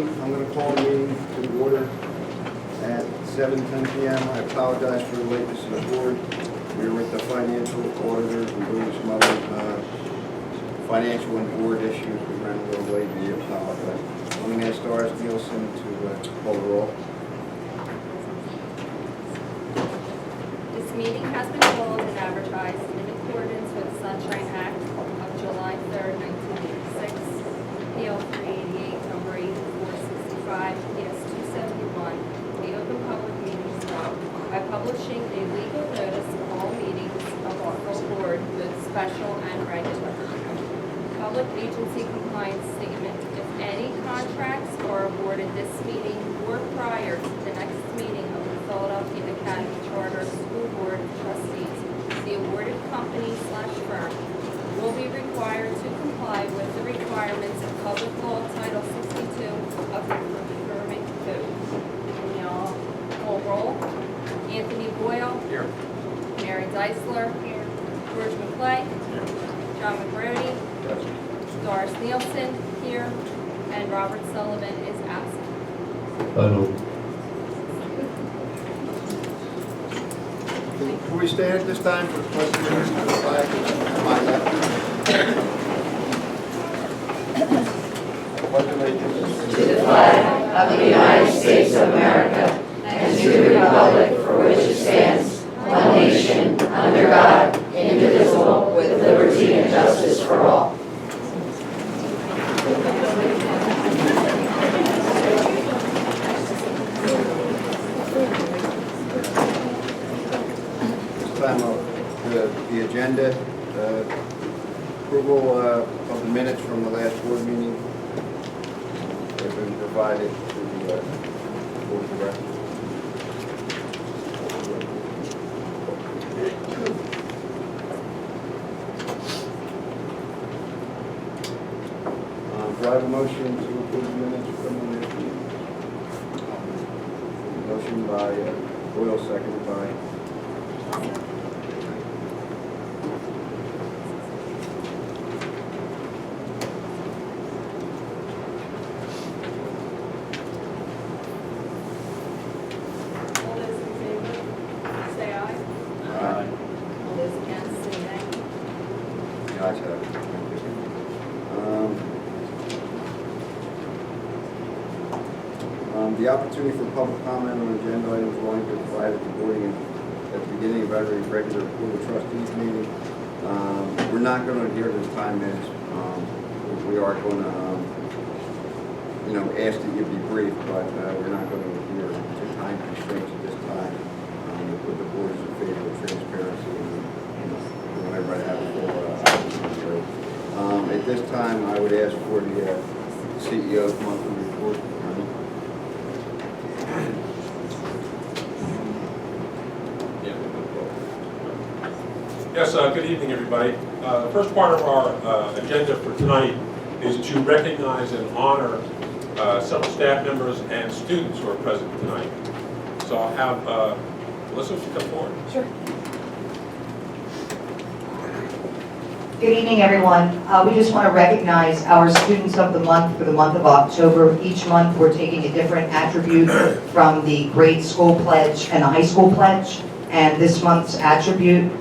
evening. I'm going to call the meeting to order at 7:10 p.m. I apologize for the lateness of the board. We were with the financial auditors and doing some other financial and board issues. We ran a little late. We apologize. I'm going to ask Doris Nielsen to call the roll. This meeting has been called and advertised in accordance with the Sunshine Act of July 3rd, 1986, PL 388, number 8465, PS 271, the Open Public Meetings Law, by publishing a legal notice of all meetings of our full board, both special and regular. Public agency compliance statement. If any contracts are awarded this meeting or prior to the next meeting of the Philadelphia Academy Charter School Board of Trustees, the awarded company/firm will be required to comply with the requirements of Public Law Title 62 of the Procurement Code. Can y'all call roll? Anthony Boyle. Here. Mary Deisler. Here. George McClay. Here. John McGrody. Present. Doris Nielsen here, and Robert Sullivan is absent. Can we stand at this time for the pledge of allegiance to the flag? My left. Pledge allegiance to the flag of the United States of America and to the republic for which it stands, one nation, under God, indivisible, with liberty and justice for all. time of the agenda, approval of the minutes from the last board meeting have been provided to the board of directors. Do I have a motion to approve the minutes from the last meeting? Motion by Boyle, seconded by All those in favor, say aye. Aye. All those against, say nay. The ayes have it. The opportunity for public comment on agenda items will only be provided at the boarding at the beginning of every regular Board of Trustees meeting. We're not going to adhere to the time limits. We are going to, ask that you be brief, but we're not going to adhere to time constraints at this time. But the board is in favor of transparency and we want everybody to have a full opportunity. At this time, I would ask for the CEO's monthly report. Yes, good evening, everybody. The first part of our agenda for tonight is to recognize and honor several staff members and students who are present tonight. So I'll have Melissa come forward. Sure. Good evening, everyone. We just want to recognize our students of the month for the month of October. Each month we're taking a different attribute from the grade school pledge and the high school pledge, and this month's attribute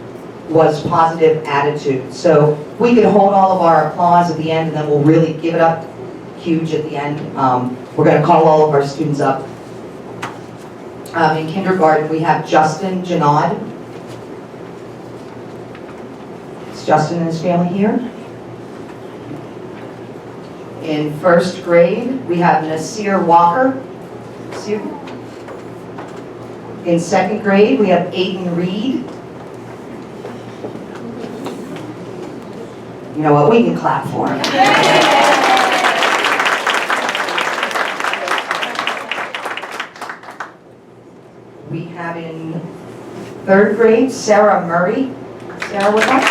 was positive attitude. So we could hold all of our applause at the end and then we'll really give it up huge at the end. We're going to call all of our students up. In kindergarten we have Justin Janod. Is Justin and his family here? In first grade we have Nasir Walker. Nasir. In second grade we have Aiden Reed. You know what, we can clap for him. We have in third grade, Sarah Murray. Sarah with us.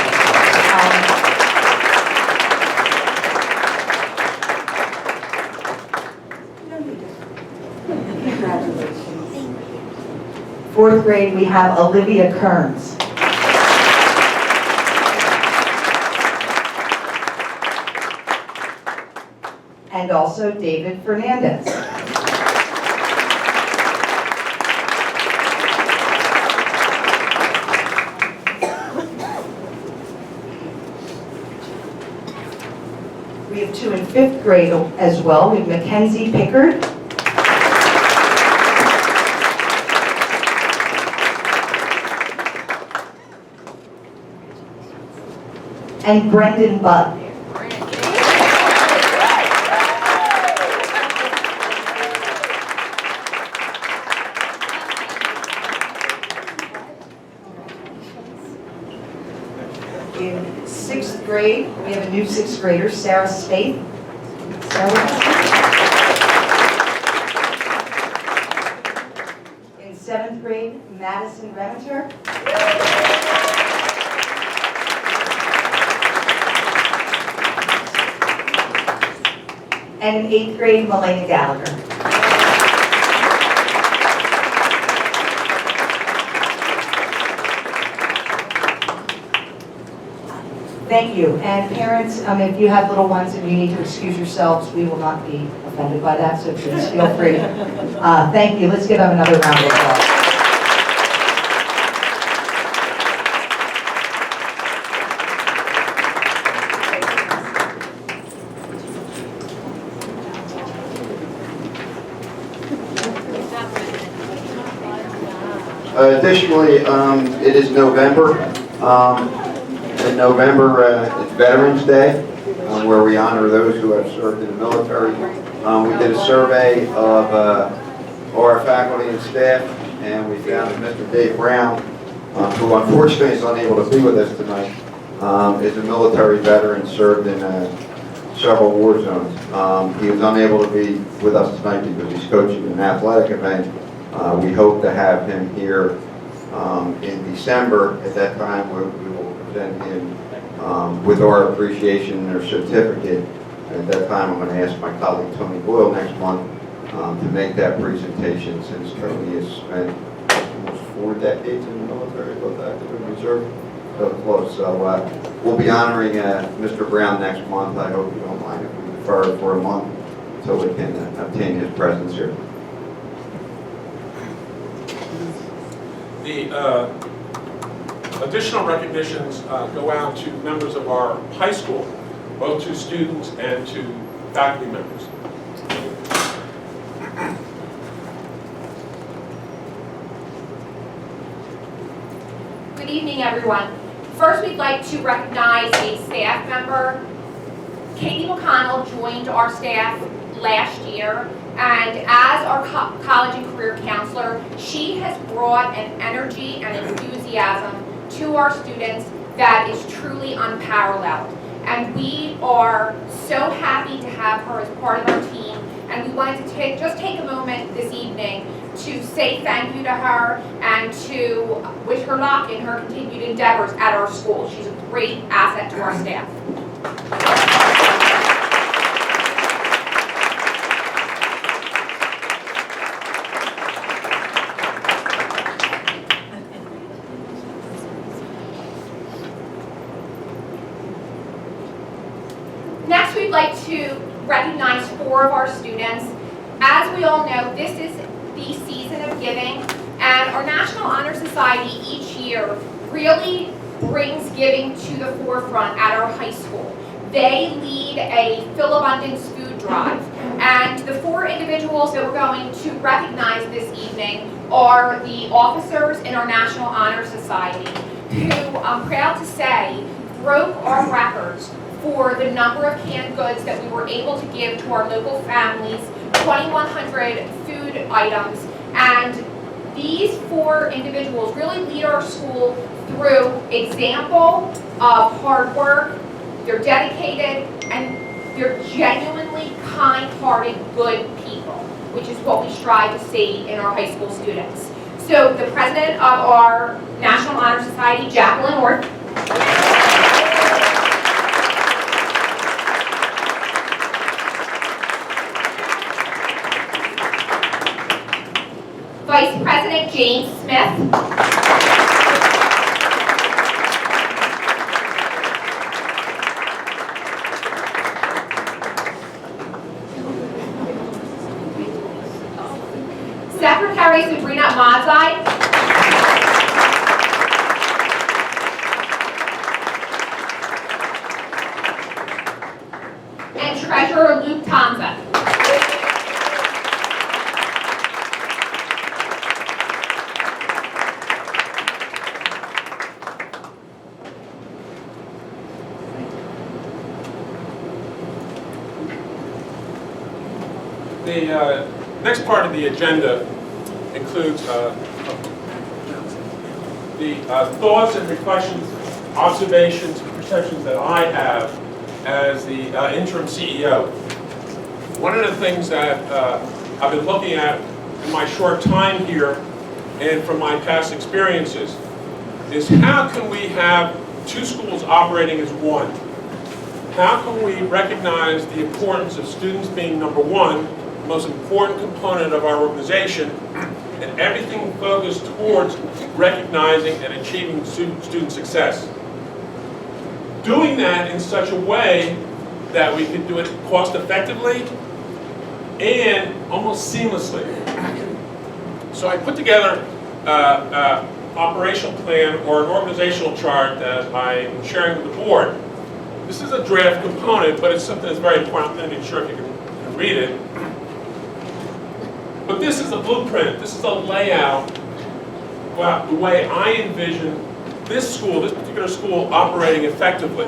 Congratulations. Fourth grade, we have Olivia Kearns. and also David Fernandez. We have 2 in 5th grade as well. We have Mackenzie Pickard. And Brendan Budd. In 6th grade, we have a new 6th grader, Sarah Spade. In 7th grade, Madison Remeter. And in 8th grade, Melena Gallagher. Thank you. And parents, if you have little ones and you need to excuse yourselves, we will not be offended by that, so please feel free. Thank you. Let's give them another round of applause. Additionally, it is November. In November, it's Veterans Day, where we honor those who have served in the military. We did a survey of our faculty and staff, and we found that Mr. Dave Brown, who unfortunately is unable to be with us tonight, is a military veteran, served in several war zones. He was unable to be with us tonight because he's coaching an athletic event. We hope to have him here in December. At that time, we will present him with our appreciation and our certificate. At that time, I'm going to ask my colleague Tony Boyle next month to make that presentation, since Tony has spent almost 4 decades in the military, both active and reserve. So close. So we'll be honoring Mr. Brown next month. I hope you don't mind if we defer it for a month until we can obtain his presence here. The additional recognitions go out to members of our high school, both to students and to faculty members. Good evening, everyone. First, we'd like to recognize a staff member. Katie McConnell joined our staff last year, and as our college and career counselor, she has brought an energy and enthusiasm to our students that is truly unparalleled. And we are so happy to have her as part of our team, and we wanted to just take a moment this evening to say thank you to her and to wish her luck in her continued endeavors at our school. She's a great asset to our staff. Next, we'd like to recognize 4 of our students. As we all know, this is the season of giving, and our National Honor Society each year really brings giving to the forefront at our high school. They lead a Fill Abundance food drive, and the 4 individuals that we're going to recognize this evening are the officers in our National Honor Society, who, I'm proud to say, broke our records for the number of canned goods that we were able to give to our local families, 2,100 food items, and these 4 individuals really lead our school through example of hard work. They're dedicated, and they're genuinely kind-hearted, good people, which is what we strive to see in our high school students. So the president of our National Honor Society, Jacqueline Orth, Vice President James Smith, Ahmadzai. And Treasurer Luke Tanza. The next part of the agenda includes the thoughts and reflections, observations, and perceptions that I have as the interim CEO. One of the things that I've been looking at in my short time here and from my past experiences is how can we have two schools operating as one? How can we recognize the importance of students being number one, the most important component of our organization, and everything focused towards recognizing and achieving student success? Doing that in such a way that we can do it cost effectively and almost seamlessly. So I put together an operational plan or an organizational chart that I'm sharing with the board. This is a draft component, but it's something that's very important. I'm not even sure if you can read it. But this is a blueprint. This is a layout, well, the way I envision this school, this particular school, operating effectively.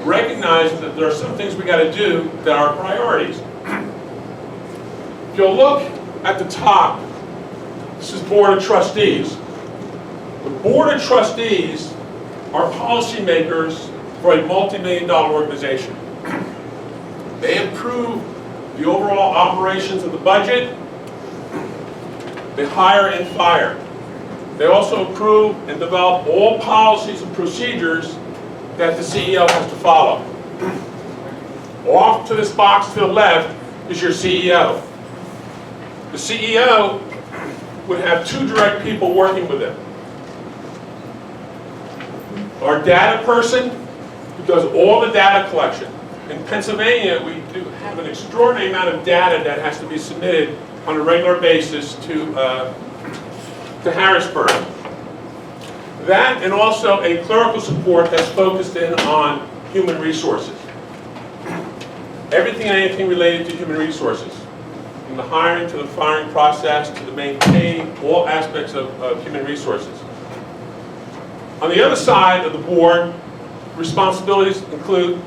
Recognizing that there are some things we got to do that are priorities. If you'll look at the top, this is Board of Trustees. The Board of Trustees are policymakers for a multi-million-dollar organization. They approve the overall operations of the budget. They hire and fire. They also approve and develop all policies and procedures that the CEO has to follow. Off to this box to the left is your CEO. The CEO would have two direct people working with him. Our data person, who does all the data collection. In Pennsylvania, we do have an extraordinary amount of data that has to be submitted on a regular basis to Harrisburg. That, and also a clerical support that's focused in on human resources. Everything and anything related to human resources. From the hiring to the firing process to the maintaining, all aspects of human resources. On the other side of the board, responsibilities include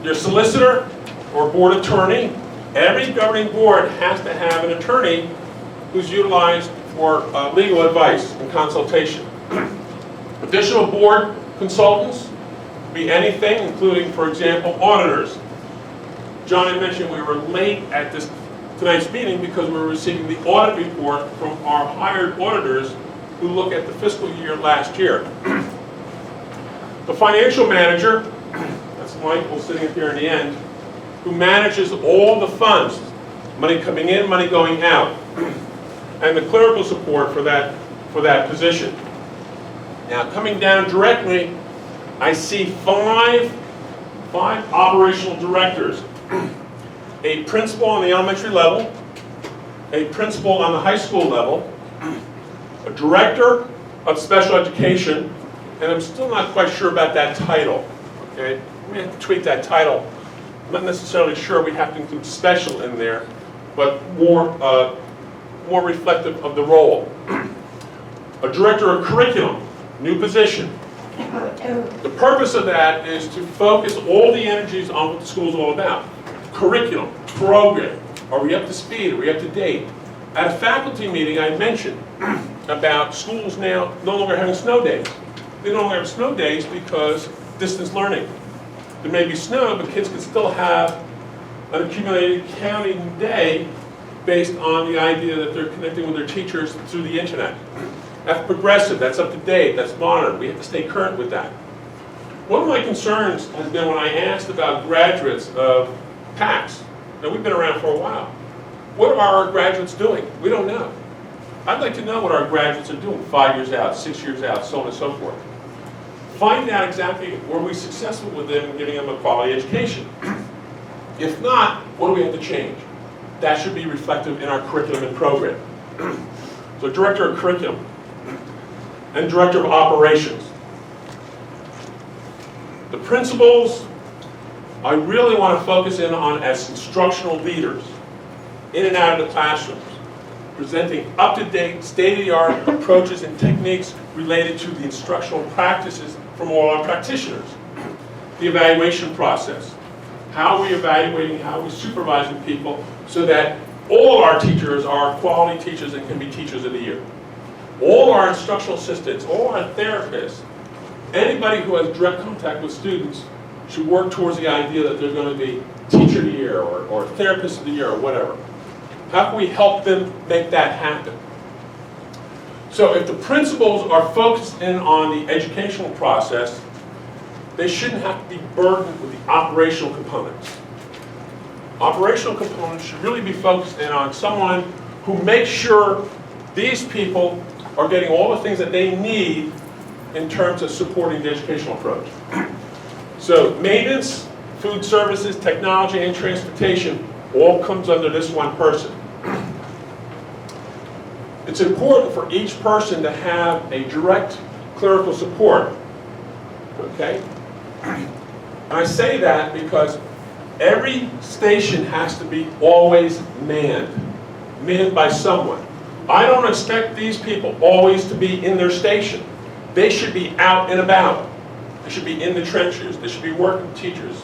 your solicitor or board attorney. Every governing board has to have an attorney who's utilized for legal advice and consultation. Additional board consultants be anything, including, for example, auditors. John had mentioned we were late at tonight's meeting because we were receiving the audit report from our hired auditors who look at the fiscal year last year. The financial manager, that's Michael sitting here in the end, who manages all the funds, money coming in, money going out, and the clerical support for that position. Now, coming down directly, I see five operational directors. A principal on the elementary level, a principal on the high school level, a director of special education, and I'm still not quite sure about that title. Okay, we have to tweak that title. I'm not necessarily sure we have to include special in there, but more reflective of the role. A director of curriculum, new position. The purpose of that is to focus all the energies on what the school is all about. Curriculum, program, are we up to speed, are we up to date? At a faculty meeting, I mentioned about schools now no longer having snow days. They no longer have snow days because distance learning. There may be snow, but kids can still have an accumulated counting day based on the idea that they're connecting with their teachers through the internet. That's progressive, that's up to date, that's modern. We have to stay current with that. One of my concerns has been when I asked about graduates of PACs. Now, we've been around for a while. What are our graduates doing? We don't know. I'd like to know what our graduates are doing 5 years out, 6 years out, so on and so forth. Find out exactly, were we successful with them in giving them a quality education? If not, what do we have to change? That should be reflective in our curriculum and program. So Director of Curriculum and Director of Operations. The principals, I really want to focus in on as instructional leaders in and out of the classrooms, presenting up-to-date, state-of-the-art approaches and techniques related to the instructional practices from all our practitioners. The evaluation process. How are we evaluating, how are we supervising people so that all our teachers are quality teachers and can be teachers of the year. All our instructional assistants, all our therapists, anybody who has direct contact with students should work towards the idea that they're going to be teacher of the year or therapist of the year or whatever. How can we help them make that happen? So if the principals are focused in on the educational process, they shouldn't have to be burdened with the operational components. Operational components should really be focused in on someone who makes sure these people are getting all the things that they need in terms of supporting the educational approach. So maintenance, food services, technology, and transportation all comes under this one person. It's important for each person to have a direct clerical support, okay? And I say that because every station has to be always manned by someone. I don't expect these people always to be in their station. They should be out and about. They should be in the trenches. They should be working with teachers,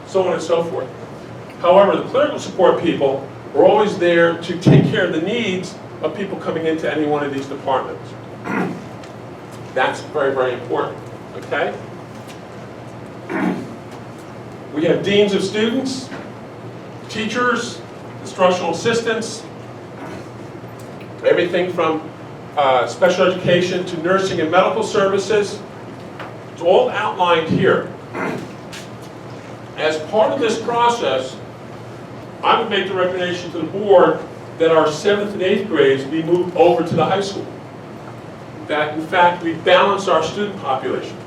so on and so forth. However, the clerical support people are always there to take care of the needs of people coming into any one of these departments. That's very, very important, okay? We have deans of students, teachers, instructional assistants, everything from special education to nursing and medical services. It's all outlined here. As part of this process, I would make the recommendation to the board that our 7th and 8th grades be moved over to the high school. That, in fact, we balance our student population.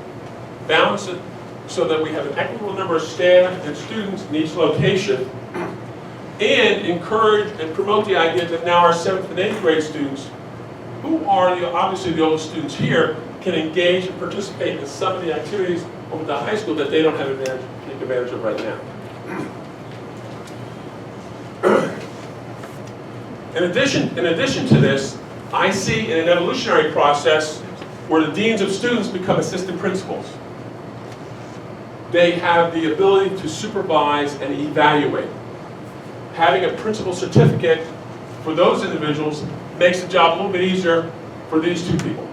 Balance it so that we have an equitable number of staff and students in each location, and encourage and promote the idea that now our 7th and 8th grade students, who are obviously the oldest students here, can engage and participate in some of the activities over the high school that they don't have take advantage of right now. In addition to this, I see in an evolutionary process where the deans of students become assistant principals. They have the ability to supervise and evaluate. Having a principal certificate for those individuals makes the job a little bit easier for these two people.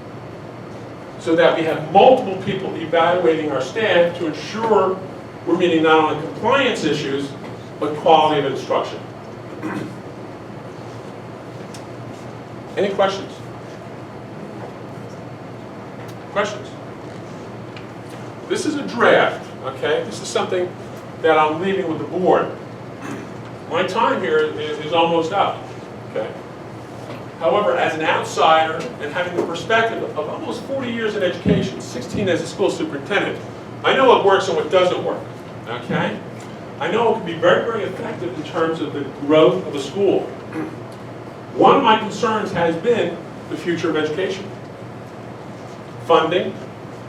So that we have multiple people evaluating our staff to ensure we're meeting not only compliance issues, but quality of instruction. Any questions? Questions? This is a draft, okay? This is something that I'm leaving with the board. My time here is almost up, okay? However, as an outsider and having the perspective of almost 40 years in education, 16 as a school superintendent, I know what works and what doesn't work, okay? I know it can be very, very effective in terms of the growth of a school. One of my concerns has been the future of education. Funding.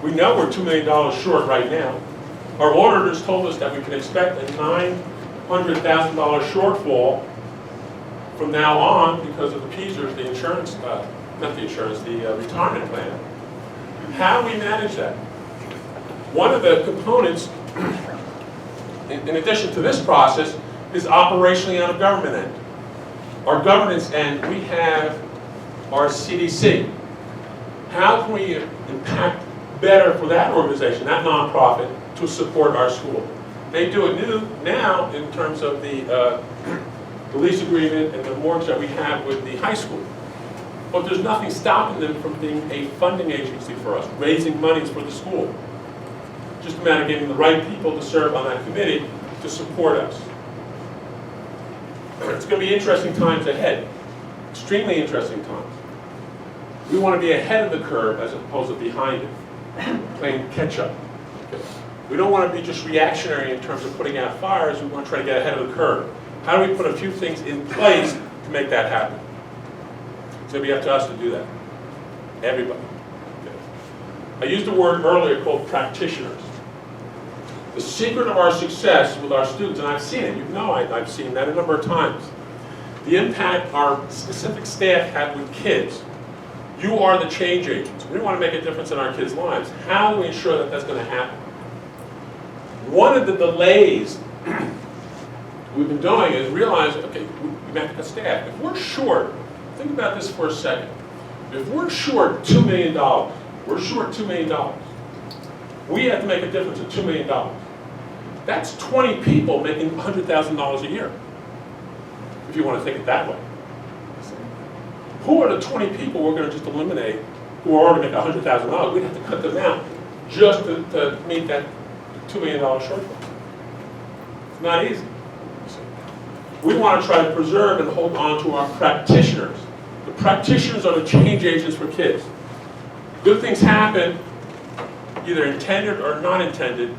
We know we're $2 million short right now. Our auditors told us that we can expect a $900,000 shortfall from now on because of the PSERS, the insurance, not the insurance, the retirement plan. How do we manage that? One of the components, in addition to this process, is operationally on a government end. Our governance end, we have our CDC. How can we impact better for that organization, that nonprofit, to support our school? They do it now in terms of the lease agreement and the mortgage that we have with the high school. But there's nothing stopping them from being a funding agency for us, raising monies for the school. Just a matter of getting the right people to serve on that committee to support us. It's going to be interesting times ahead, extremely interesting times. We want to be ahead of the curve as opposed to behind it, playing catch up. Okay. We don't want to be just reactionary in terms of putting out fires. We want to try to get ahead of the curve. How do we put a few things in place to make that happen? It's going to be up to us to do that. Everybody. Okay. I used a word earlier called practitioners. The secret of our success with our students, and I've seen it, you know I've seen that a number of times. The impact our specific staff had with kids. You are the change agents. We want to make a difference in our kids' lives. How do we ensure that that's going to happen? One of the delays we've been doing is realizing, okay, we have to staff. If we're short, think about this for a second. If we're short $2 million, we're short $2 million. We have to make a difference of $2 million. That's 20 people making $100,000 a year, if you want to think it that way. Who are the 20 people we're going to just eliminate who are already making $100,000? We'd have to cut them out just to meet that $2 million shortfall. It's not easy. We want to try to preserve and hold on to our practitioners. The practitioners are the change agents for kids. Good things happen, either intended or not intended,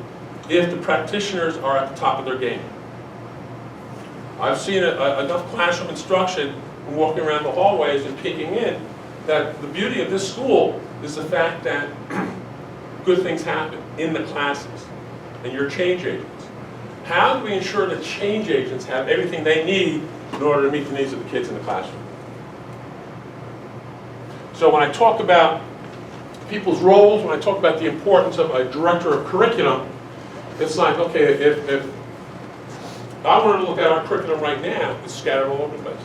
if the practitioners are at the top of their game. I've seen enough classroom instruction and walking around the hallways and peeking in that the beauty of this school is the fact that good things happen in the classes and you're change agents. How do we ensure that change agents have everything they need in order to meet the needs of the kids in the classroom? So when I talk about people's roles, when I talk about the importance of a director of curriculum, it's like, okay, if I wanted to look at our curriculum right now, it's scattered all over the place.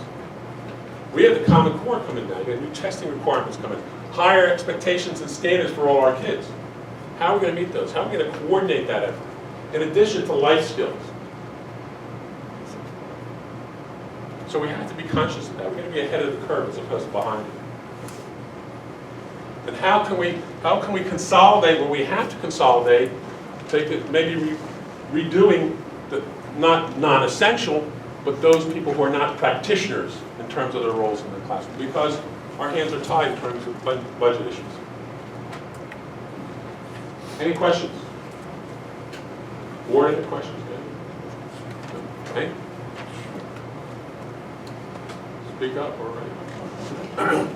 We have the Common Core coming now. We have new testing requirements coming. Higher expectations and standards for all our kids. How are we going to meet those? How are we going to coordinate that effort? In addition to life skills. So we have to be conscious of that. We're going to be ahead of the curve as opposed to behind it. And how can we consolidate where we have to consolidate, maybe redoing the not non-essential, but those people who are not practitioners in terms of their roles in the classroom, because our hands are tied in terms of budget issues. Any questions? Board, any questions? Okay. Speak up already.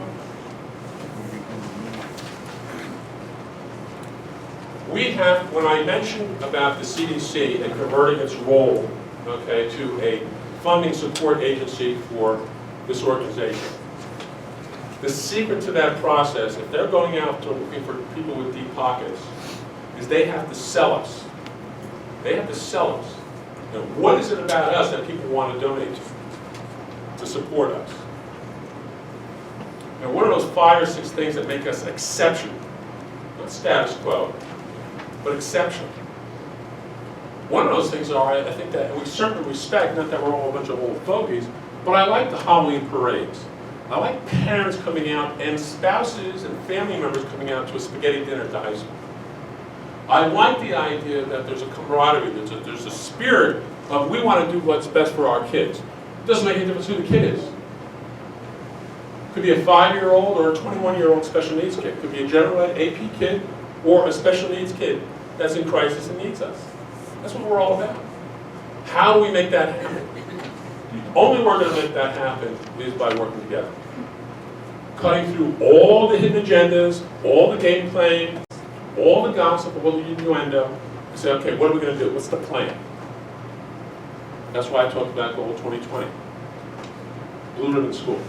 We have, when I mentioned about the CDC and converting its role, okay, to a funding support agency for this organization, the secret to that process, if they're going out to looking for people with deep pockets, is they have to sell us. They have to sell us. You know, what is it about us that people want to donate to support us? And what are those 5 or 6 things that make us exceptional? Not status quo, but exceptional. One of those things are, I think that we certainly respect, not that we're all a bunch of old fogies, but I like the Halloween parades. I like parents coming out and spouses and family members coming out to a spaghetti dinner at the high school. I like the idea that there's a camaraderie, there's a spirit of we want to do what's best for our kids. It doesn't make any difference who the kid is. It could be a 5-year-old or a 21-year-old special needs kid. It could be a general ed AP kid or a special needs kid that's in crisis and needs us. That's what we're all about. How do we make that happen? The only way we're going to make that happen is by working together. Cutting through all the hidden agendas, all the game playing, all the gossip, all the innuendo, and say, okay, what are we going to do? What's the plan? That's why I talked about Goal 2020. Blue Ribbon School.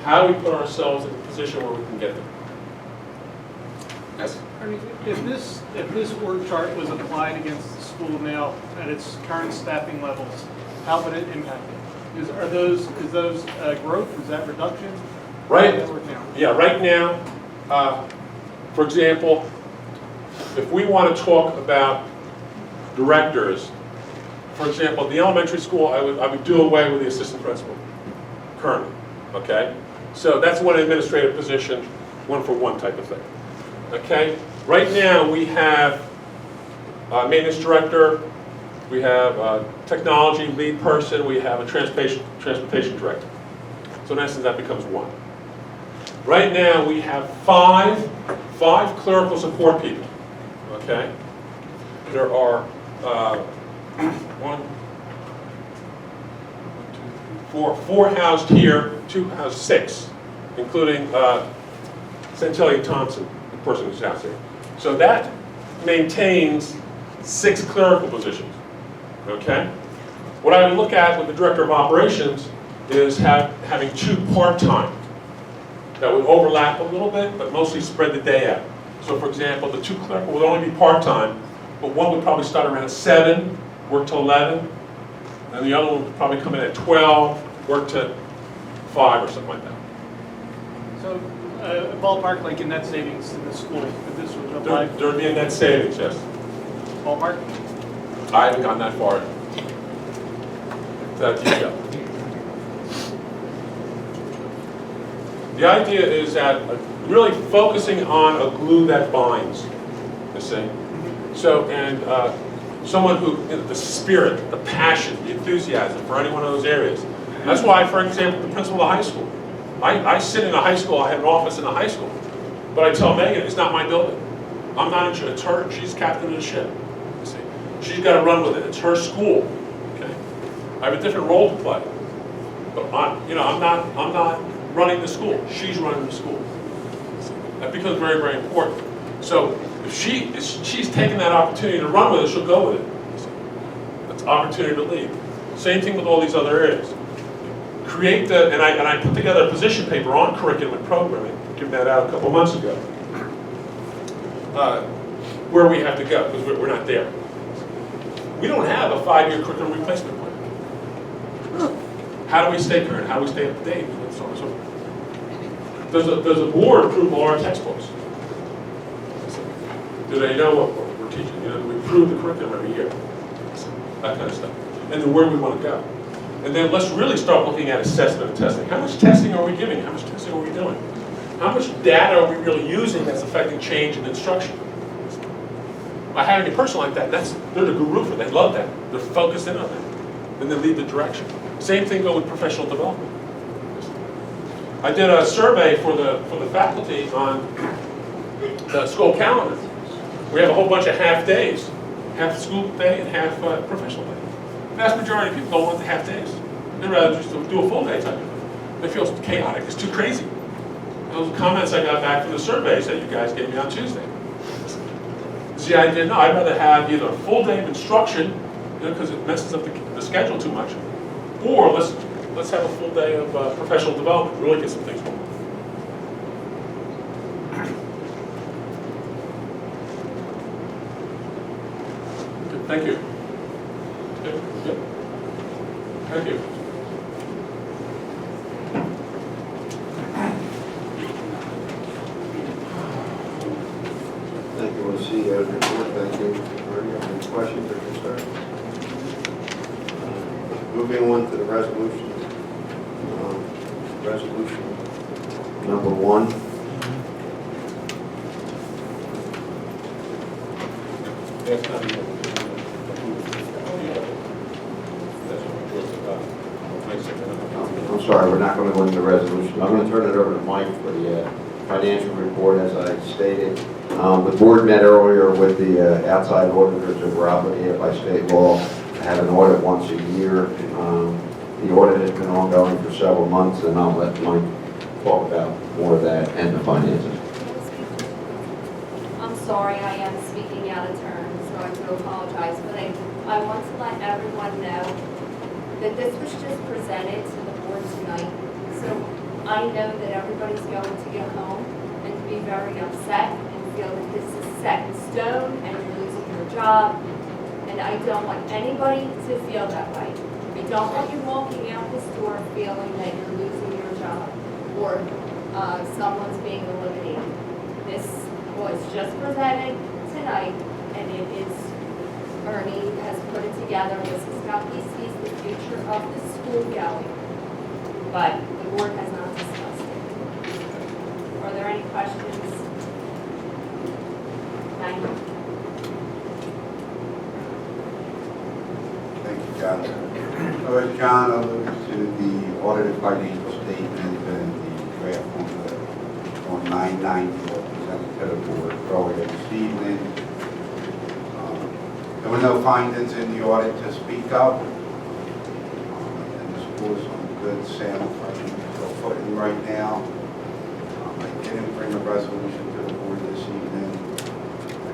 How do we put ourselves in a position where we can get there? Yes? I mean, if this org chart was applied against the school now at its current staffing levels, how would it impact it? Is those growth? Is that reduction? Right. Now? Yeah, right now, for example, if we want to talk about directors, for example, the elementary school, I would do away with the assistant principal currently, okay? So that's one administrative position, 1-for-1 type of thing, okay? Right now, we have a maintenance director, we have a technology lead person, we have a transportation director. So in essence, that becomes 1. Right now, we have five clerical support people, okay? There are 4 housed here, 2 housed 6. including Centelli Thompson, the person who's out there. So that maintains 6 clerical positions, okay? What I would look at with the Director of Operations is having 2 part-time that would overlap a little bit, but mostly spread the day out. So for example, the 2 clerical would only be part-time, but one would probably start around 7, work till 11, and the other one would probably come in at 12, work to 5 or something like that. So, ballpark, like in net savings in the school, if this was applied, There would be a net savings, yes. ballpark? I haven't gone that far. That detail. The idea is that really focusing on a glue that binds, you see. So, and someone who, the spirit, the passion, the enthusiasm for any one of those areas. That's why, for example, the principal of the high school. I sit in a high school, I have an office in a high school, but I tell Megan, it's not my building. I'm not in charge, it's her, she's captain of the ship. You see. She's got to run with it, it's her school, okay? I have a different role to play, but I'm not running the school, she's running the school. That becomes very, very important. So if she's taking that opportunity to run with it, she'll go with it. That's opportunity to lead. Same thing with all these other areas. Create and I put together a position paper on curriculum and programming, give that out a couple months ago, where we have to go, because we're not there. We don't have a 5-year curriculum replacement plan. How do we stay current? How do we stay up to date? And so on and so forth. Does a board approve all our textbooks? Do they know what we're teaching? Do we approve the curriculum every year? That kind of stuff. And then where do we want to go? And then let's really start looking at assessment and testing. How much testing are we giving? How much testing are we doing? How much data are we really using that's affecting change in instruction? By having a person like that, they're the guru for that. They love that. They're focused in on that. And they lead the direction. Same thing go with professional development. I did a survey for the faculty on the school calendar. We have a whole bunch of half days. Half school day and half professional day. The vast majority of people don't want the half days. They'd rather just do a full day type of thing. They feel it's chaotic, it's too crazy. Those comments I got back from the surveys that you guys gave me on Tuesday. It's the idea, no, I'd rather have either a full day of instruction, because it messes up the schedule too much, or let's have a full day of professional development, really get some things going. Good, thank you. Good. Thank you. Thank you, want to see report, thank you. Any questions or concerns? Moving on to the resolution. Resolution number 1. I'm sorry, we're not going to go into the resolution. I'm going to turn it over to Mike for the financial report, as I stated. The board met earlier with the outside auditors that were obligated by state law to have an audit once a year. The audit has been ongoing for several months, and I'll let Mike talk about more of that and the finances. I'm sorry, I am speaking out of turn, so I do apologize, but I want to let everyone know that this was just presented to the board tonight. So I know that everybody's going to get home and to be very upset and feel that this is set in stone and you're losing your job. And I don't want anybody to feel that way. I don't want you walking out this door feeling that you're losing your job or someone's being eliminated. This was just presented tonight, and it is, Ernie has put it together. This is how he sees the future of the school going, but the board has not discussed it. Are there any questions? Thank you. Thank you, John. So as John alluded to, the audited financial statement and the draft on 9/90 was presented to the board earlier this evening. There were no findings in the audit to speak of. And the school is on good sound financial footing right now. I didn't bring a resolution to the board this evening. I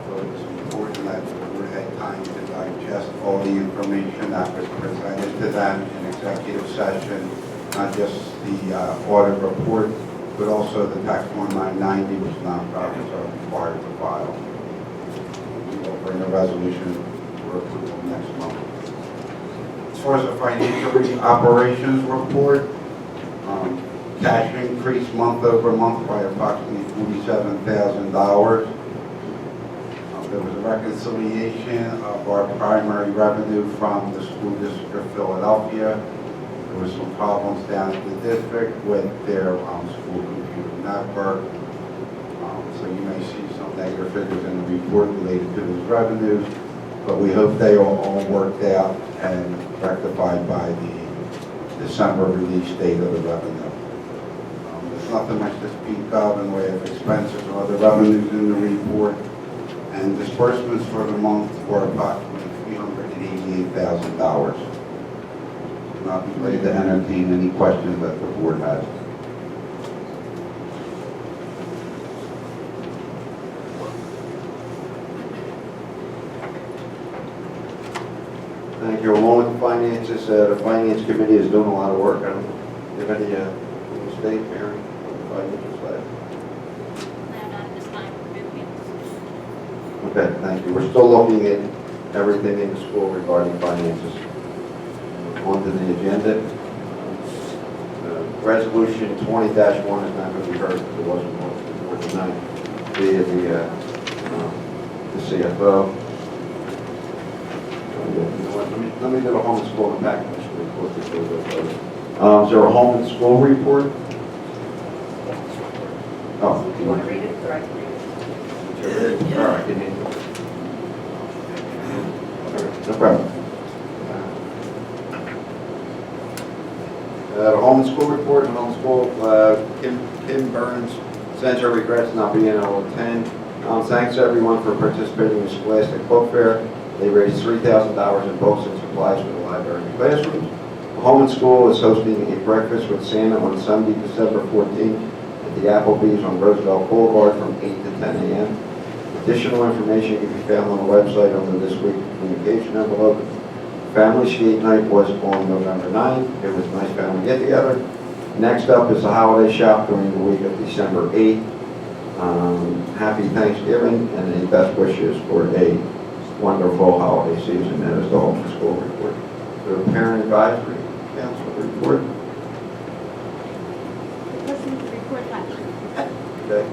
thought it was important that the board had time to digest all the information that was presented to them in executive session, not just the audit report, but also the tax 1990, which nonprofits are required to file. We will bring a resolution for approval next month. As far as the financial operations report, cash increased month over month by approximately $47,000. There was a reconciliation of our primary revenue from the school district of Philadelphia. There was some problems down at the district with their school computer network. So you may see some negative figures in the report related to those revenues, but we hope they are all worked out and rectified by the December release date of the revenue. There's nothing much to speak of in the way of expenses or other revenues in the report, and disbursements for the month were approximately $388,000. And I'll be ready to entertain any questions that the board has. Thank you. Along with the finances, the finance committee is doing a lot of work. I don't know if you have any mistake, Mary, on the financial side. No, not at this time. Okay, thank you. We're still looking at everything in the school regarding finances. On to the agenda. Resolution 20-1 is not going to be heard because it wasn't before tonight via the CFO. Let me do a home and school impact commission report before we go further. Is there a home and school report? Oh, Do you want to read it, or I can read it? all right, can you? No problem. The home and school report, and home and school, Kim Burns sends her regrets not being able to attend. Thanks to everyone for participating in the Scholastic Book Fair. They raised $3,000 in books and supplies for the library and classrooms. The home and school is hosting a breakfast with Santa on Sunday, December 14th at the Applebee's on Roosevelt Boulevard from 8 to 10 a.m. Additional information can be found on the website under this week's communication envelope. Family skate night was on November 9th. It was a nice family get-together. Next up is the holiday shop during the week of December 8th. Happy Thanksgiving and the best wishes for a wonderful holiday season. That is the home and school report. The parent advisory council report. Listen to the report last week. Okay.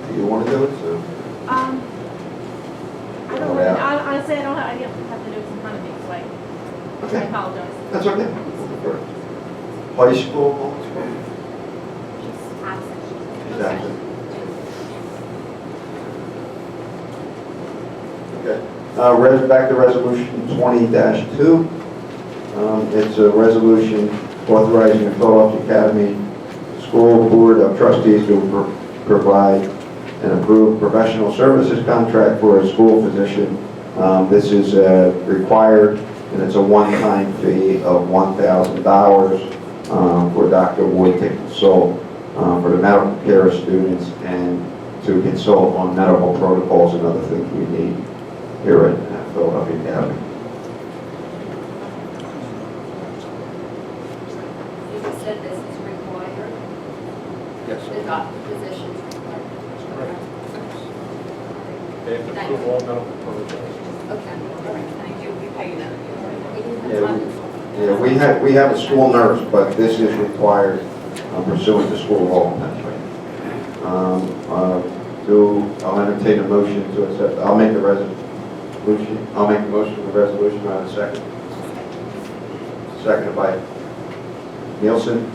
Do you want to do it? So, I don't Oh, really, yeah. honestly, I don't have the notes in front of me, so I okay. apologize. That's okay. High school, home and school. She's absent. She's absent. Okay. Back to resolution 20-2. It's a resolution authorizing the Philadelphia Academy School Board of Trustees to provide an approved professional services contract for a school physician. This is required, and it's a one-time fee of $1,000 for Dr. Wood to consult for the medical care of students and to consult on medical protocols and other things we need here at Philadelphia Academy. You said this is required, Yes, the doctor positions required. They have to approve all medical protocols. Okay, all right, thank you. We pay that. Yeah, we have a school nurse, but this is required pursuant to school law in Pennsylvania. I'll entertain a motion to accept. I'll make the resolution. I'll make the motion for the resolution. I have a second. Seconded by Nielsen.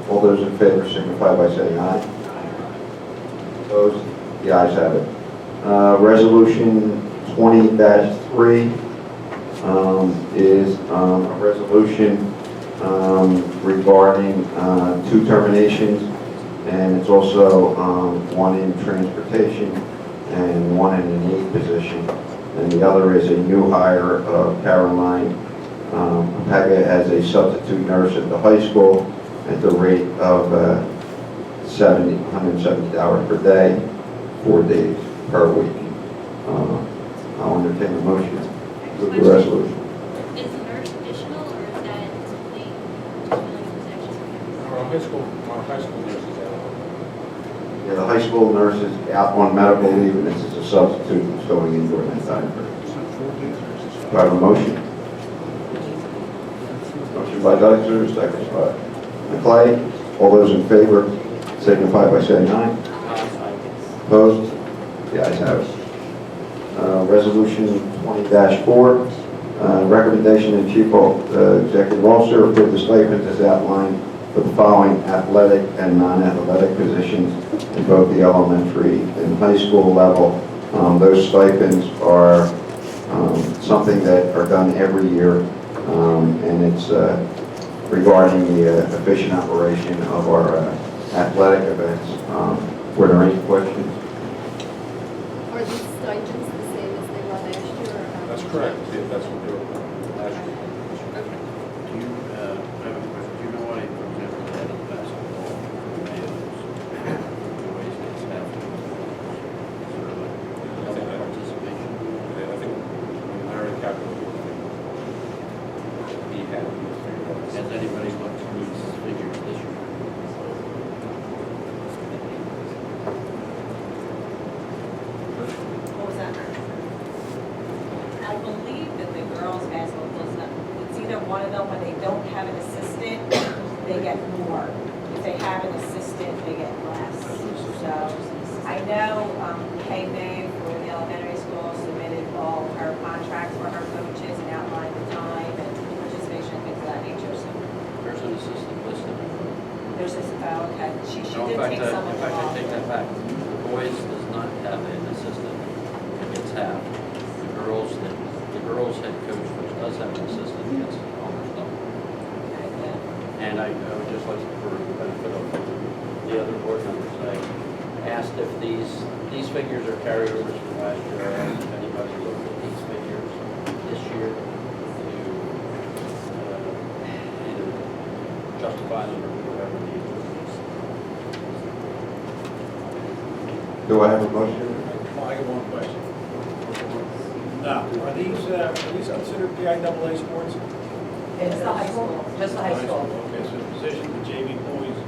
All those in favor signify by saying aye. Opposed? The ayes have it. Resolution 20-3 is a resolution regarding two terminations, and it's also one in transportation and one in an aide position. And the other is a new hire of Caroline Pega as a substitute nurse at the high school at the rate of 170 hours per day, 4 days per week. I'll entertain a motion with the resolution. Is nurse additional or is that something Our high school nurses out. Yeah, the high school nurse is out on medical leave, and this is a substitute that's going in during that time period. Do I have a motion? Motion by Deiser, second by McClay. All those in favor signify by saying aye. Opposed? The ayes have it. Resolution 20-4, recommendation in chief executive officer approve the stipends as outlined for the following athletic and non-athletic positions in both the elementary and high school level. Those stipends are something that are done every year, and it's regarding the efficient operation of our athletic events. Were there any questions? Are these stipends the same as they were last year? Or how That's much? correct. Yeah, that's what they were last year. Do you, I have a question, do you know why, for example, the head of basketball, males, always gets half of it? Sort of like double participation? I think Larry Capital, he had. Has anybody looked through these figures this year? What was that? I believe that the girls' basketball does not, it's either one of them, when they don't have an assistant, they get more. If they have an assistant, they get less. So I know Kay May for the elementary school submitted all her contracts for her coaches and outlined the time and participation and things of that nature. So There's an assistant listed. there's this, oh, okay, she No, did in fact, take some of in them fact, I off. take that back. The boys does not have an assistant, it gets half. The girls head coach, which does have an assistant, gets almost double. Okay, yeah. And I would just like, for the benefit of the other board members, I asked if these figures are carryovers from last year. I asked if anybody looked at these figures this year to either justify them or whatever the Do I have a motion? I got one question. Now, are these considered PIAA sports? It's the high school, just the high school. Okay, so the position for JV boys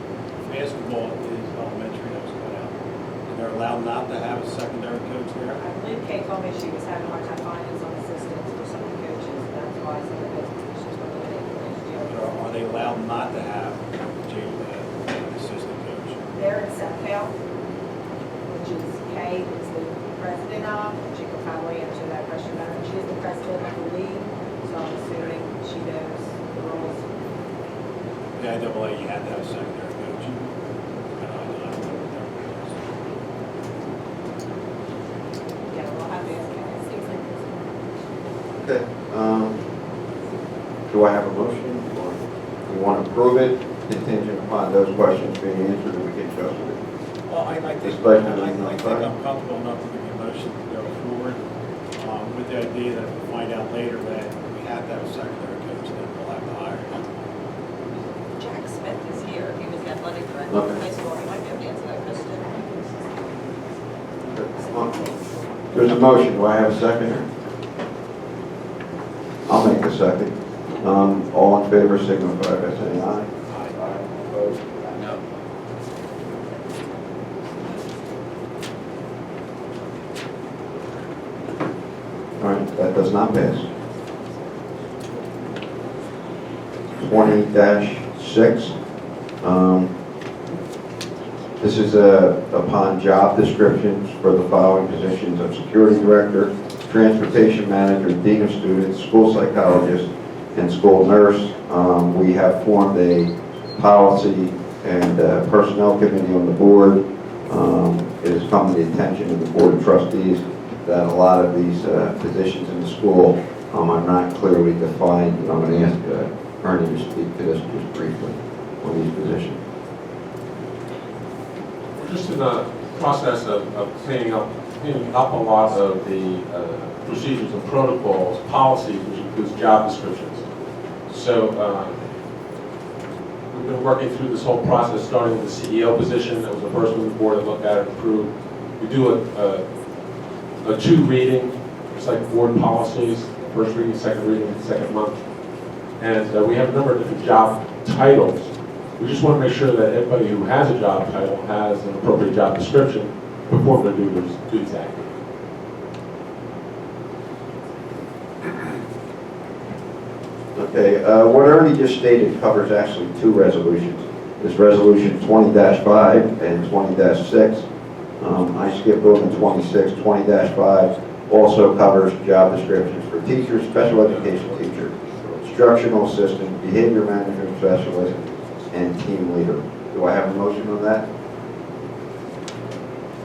basketball is elementary, that was cut out. And they're allowed not to have a secondary coach there? I believe Kay told me she was having a hard time finding some assistants for some of the coaches, that's why some of the positions were eliminated last year. Or are they allowed not to have an assistant coach? They're in Southfield, which is Kay is the president of, and she could probably answer that question better. She is the president of the league, so I'm assuming she knows the rules. PIAA, you have to have a secondary coach. Yeah, we'll have to ask Kay. Seems like there's Okay. Do I have a motion? Or you want to approve it contingent upon those questions being answered, and we can adjust it? Well, I think Despite I'm having no time. comfortable enough to give you a motion to go forward with the idea that if we find out later that we have to have a secondary coach, then we'll have to hire him. Jack Smith is here, he was the athletic director Okay. of the high school, he might be able to answer that question. There's a motion, do I have a seconder? I'll make a second. All in favor signify by saying aye. Aye. Opposed? No. All right, that does not pass. 20-6. This is upon job descriptions for the following positions of security director, transportation manager, dean of students, school psychologist, and school nurse. We have formed a policy and personnel committee on the board. It has come to the attention of the board of trustees that a lot of these positions in the school are not clearly defined. I'm going to ask Ernie to speak to this just briefly on these positions. We're just in the process of cleaning up a lot of the procedures and protocols, policies, which includes job descriptions. So we've been working through this whole process, starting with the CEO position. That was the first one the board had looked at and approved. We do a 2 reading, it's like board policies, first reading, second reading, second month. And we have a number of different job titles. We just want to make sure that everybody who has a job title has an appropriate job description before they do their duties active. Okay, what Ernie just stated covers actually 2 resolutions. There's resolution 20-5 and 20-6. I skipped over 26. 20-5 also covers job descriptions for teachers, special education teacher, instructional assistant, behavior management specialist, and team leader. Do I have a motion on that?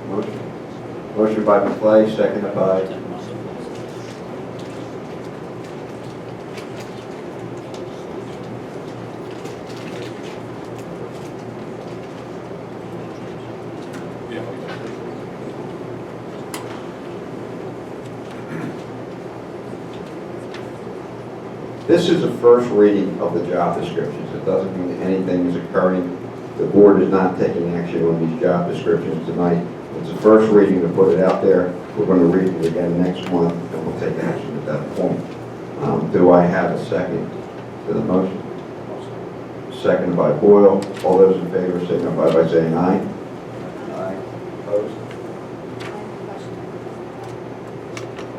Motion. Motion by McClay, seconded by This is the first reading of the job descriptions. It doesn't mean that anything is occurring. The board is not taking action on these job descriptions tonight. It's the first reading to put it out there. We're going to read it again next month, and we'll take action at that point. Do I have a second to the motion? Seconded by Boyle. All those in favor signify by saying aye. Aye. Opposed?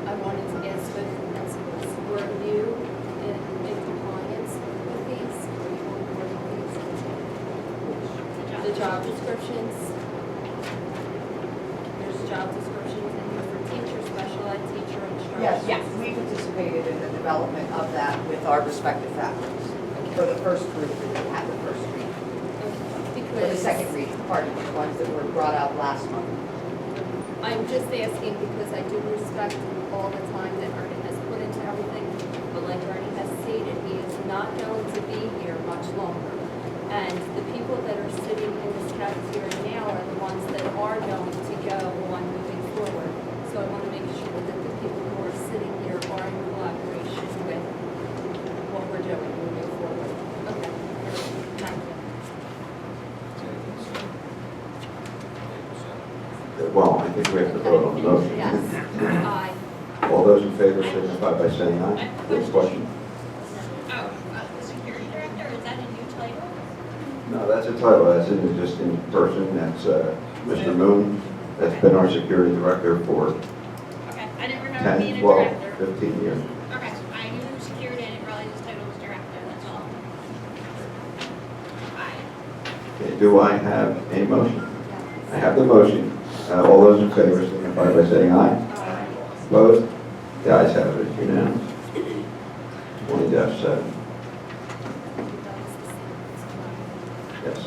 I wanted to ask if principals were new in compliance with these, or you were boarding these? The job descriptions. There's job descriptions in here for teacher, special ed teacher, instructor. Yes, we participated in the development of that with our respective faculties. For the first group, that had the first reading. For the second reading, pardon me, the ones that were brought out last month. I'm just asking because I do respect all the time that Ernie has put into everything, but like Ernie has stated, he is not going to be here much longer. And the people that are sitting in this cafeteria now are the ones that are going to go on moving forward. So I want to make sure that the people who are sitting here are in collaboration with what we're doing moving forward. Okay. Thank you. Well, I think we have to vote on the motion. Yes. Aye. All those in favor signify by saying aye. This question? Oh, the security director, is that a new title? No, that's a title. That's an existing person. That's Mr. Moon. That's been our security director for Okay, I didn't remember being 10, a 12, director. 15 years. Okay, I knew security, I didn't realize his title was director, that's all. Aye. Okay, do I have a motion? I have the motion. All those in favor signify by saying aye. Opposed? The ayes have it. It's unanimous. 20-7. Yes.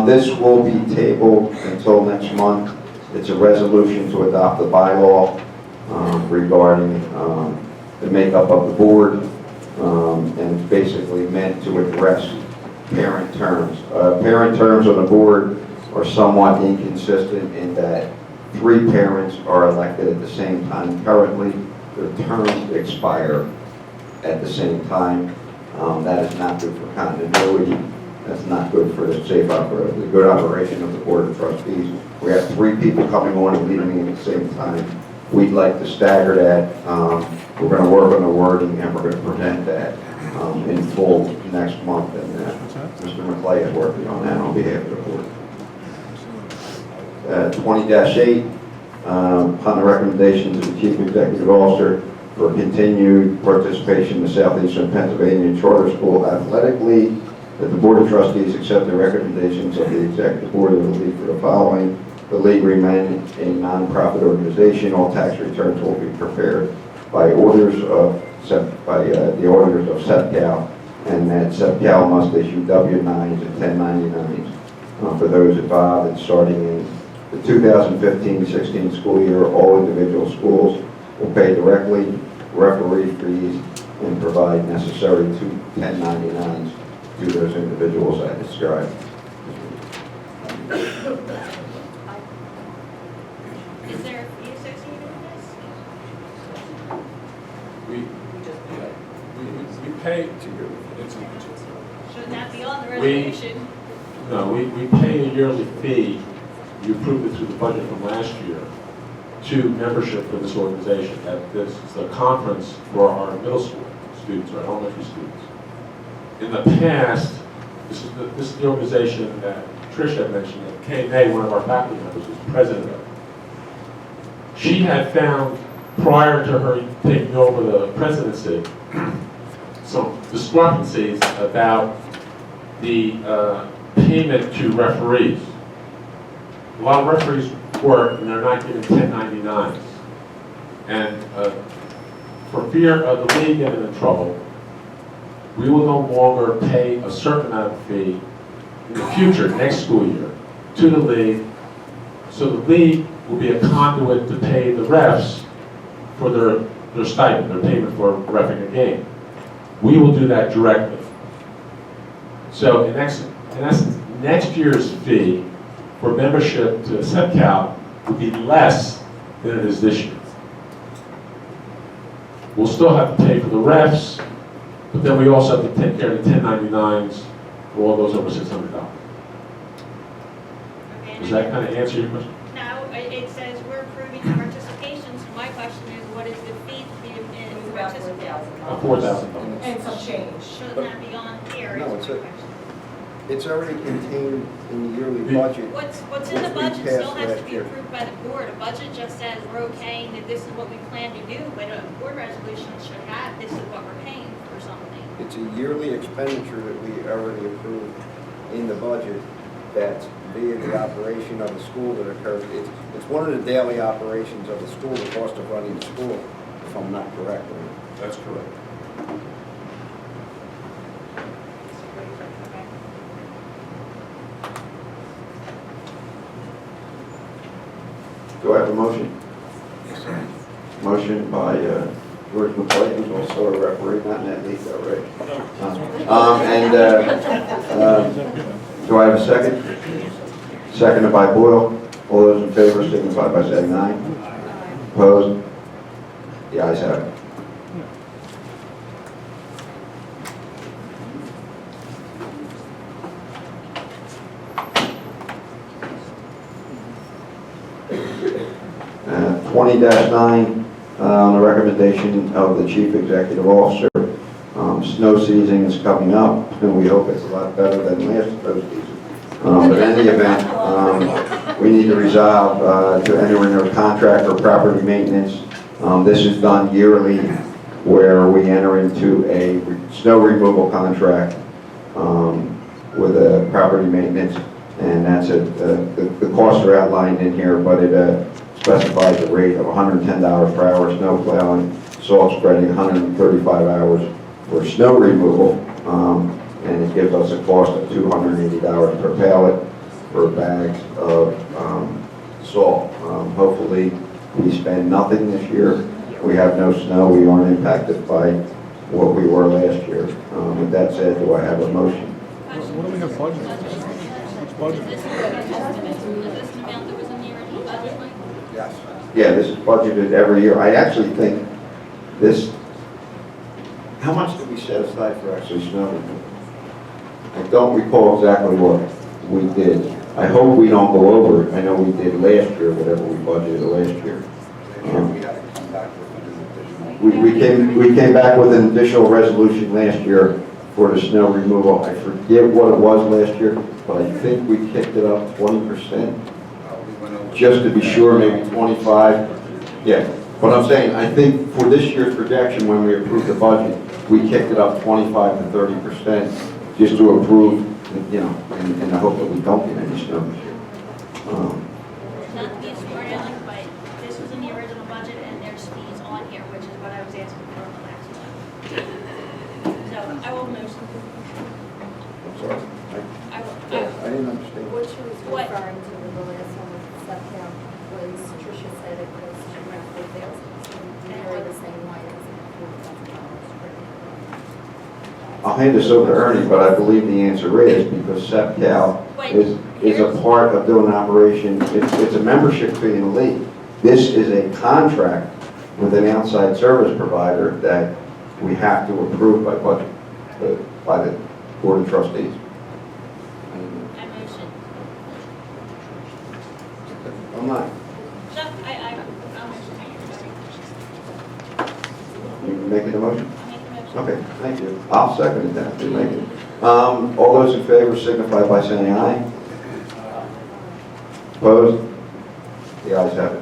This will be tabled until next month. It's a resolution to adopt the bylaw regarding the makeup of the board, and it's basically meant to address parent terms. Parent terms on the board are somewhat inconsistent in that 3 parents are elected at the same time currently. Their terms expire at the same time. That is not good for continuity. That's not good for the the good operation of the Board of Trustees. We have 3 people coming on and leaving at the same time. We'd like to stagger that. We're going to work on the wording, and we're going to present that in full next month. And Mr. McClay is working on that on behalf of the board. 20-8, upon the recommendations of the Chief Executive Officer for continued participation in the Southeastern Pennsylvania Charter School Athletic League, that the Board of Trustees accept the recommendations of the Executive Board of the League for the following. The league remains a nonprofit organization. All tax returns will be prepared by orders of the auditors of SEPCAL, and that SEPCAL must issue W-9s and 1099s for those involved. And starting in the 2015-16 school year, all individual schools will pay directly referee fees and provide necessary 1099s to those individuals I described. Is there a fee associated with this? We pay, It's a yearly. Shouldn't that be on the We- resolution? no, we pay a yearly fee, you approved it through the budget from last year, to membership for this organization. This is a conference for our middle school students, our elementary students. In the past, this is the organization that Trish had mentioned, that KMA, one of our faculty members, was president of. She had found, prior to her taking over the presidency, some discrepancies about the payment to referees. A lot of referees work and they're not given 1099s. And for fear of the league getting in trouble, we will no longer pay a certain amount of fee in the future, next school year, to the league. So the league will be a conduit to pay the refs for their stipend, their payment for reffing a game. We will do that directly. So in essence, next year's fee for membership to SEPCAL will be less than it is this year. We'll still have to pay for the refs, but then we also have to take care of the 1099s for all those over $600. Okay, Does that kind of answer your question? No, it says we're approving the participation, so my question is, what is the fee to be It was in about participation? $4,000. $4,000. And some change. Shouldn't that be on here? No, is it's my a- question. It's already contained in the yearly budget. What's in the which we budget still passed has to last be year. approved by the board. A budget just says we're okay, and that this is what we plan to do, but a board resolution should have, this is what we're paying for something. It's a yearly expenditure that we already approved in the budget that's via the operation of the school that occurs. It's one of the daily operations of the school, the cost of running the school, if I'm not correct. That's correct. Do I have a motion? Motion by George McClay, who's also a referee, not in that league though, right? Do I have a second? Seconded by Boyle. All those in favor signify by saying aye. Opposed? The ayes have it. Uh, 20-9, on the recommendation of the Chief Executive Officer. Snow season is coming up, and we hope it's a lot better than last snow season. But in any event, we need to resolve to enter into a contract for property maintenance. This is done yearly, where we enter into a snow removal contract with a property maintenance, and that's the costs are outlined in here, but it specifies a rate of $110 per hour snow plowing, salt spreading, 135 hours for snow removal, and it gives us a cost of $280 per pallet for bags of salt. Hopefully, we spend nothing this year. We have no snow. We aren't impacted by what we were last year. With that said, do I have a motion? What do we have budgeted? What's Is budgeted? this an amount that was in the original budget, Mike? Yes. Yeah, this is budgeted every year. I actually think this, how much did we set aside for actually snow removal? I don't recall exactly what we did. I hope we don't go over it. I know we did last year, whatever we budgeted last year. We had to come back with an additional. We came back with an additional resolution last year for the snow removal. I forget what it was last year, but I think we kicked it up 20%. Just to be sure, maybe 25. Yeah, but I'm saying, I think for this year's projection, when we approved the budget, we kicked it up 25 to 30%, just to approve, you know, in the hope that we don't get any snow this year. Not to be a smart aleck, but this was in the original budget and there's fees on here, which is what I was asking for the last one. So I will motion. I'm sorry. I will. I didn't understand. What she was What? referring to in the last one with step down was Tricia said it was around $4,000. Nearly the same way as $4,000. I'll hand this over to Ernie, but I believe the answer is because SEPCAL is a part of doing an operation. It's a membership fee in the league. This is a contract with an outside service provider that we have to approve by budget. by the Board of Trustees. I motion. I'm not, I'll motion. you making the motion? I'll make a motion. Okay, thank you. I'll second it then, you make it. All those in favor signify by saying aye. Opposed? The ayes have it.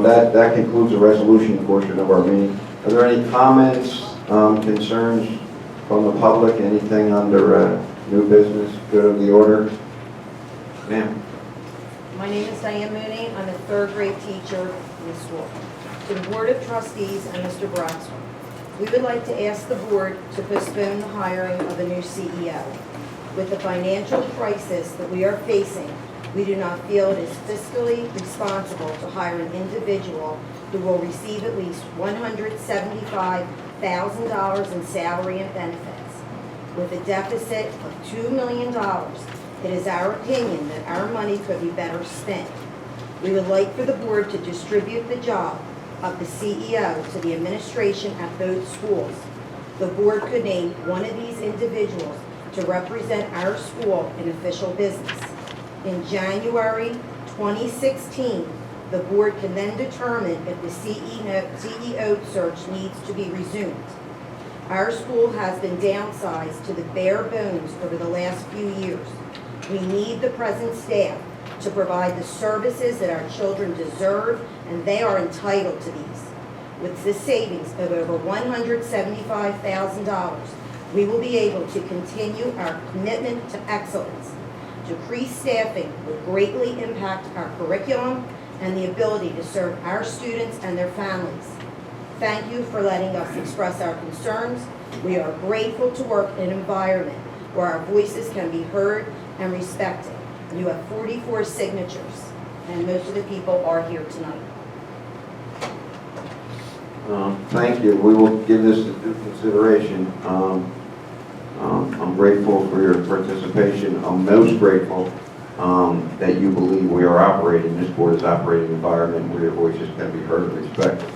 That concludes the resolution portion of our meeting. Are there any comments, concerns from the public? Anything under new business, good of the order? Ma'am? My name is Diane Mooney. I'm a third grade teacher in the school. To the Board of Trustees and Mr. Braxton, we would like to ask the board to postpone the hiring of a new CEO. With the financial crisis that we are facing, we do not feel it is fiscally responsible to hire an individual who will receive at least $175,000 in salary and benefits. With a deficit of $2 million, it is our opinion that our money could be better spent. We would like for the board to distribute the job of the CEO to the administration at both schools. The board could name one of these individuals to represent our school in official business. In January 2016, the board can then determine if the CEO search needs to be resumed. Our school has been downsized to the bare bones over the last few years. We need the present staff to provide the services that our children deserve, and they are entitled to these. With the savings of over $175,000, we will be able to continue our commitment to excellence. Decreased staffing would greatly impact our curriculum and the ability to serve our students and their families. Thank you for letting us express our concerns. We are grateful to work in an environment where our voices can be heard and respected. You have 44 signatures, and most of the people are here tonight. Thank you. We will give this due consideration. I'm grateful for your participation. I'm most grateful that you believe we are operating, this board is operating an environment where your voices can be heard and respected.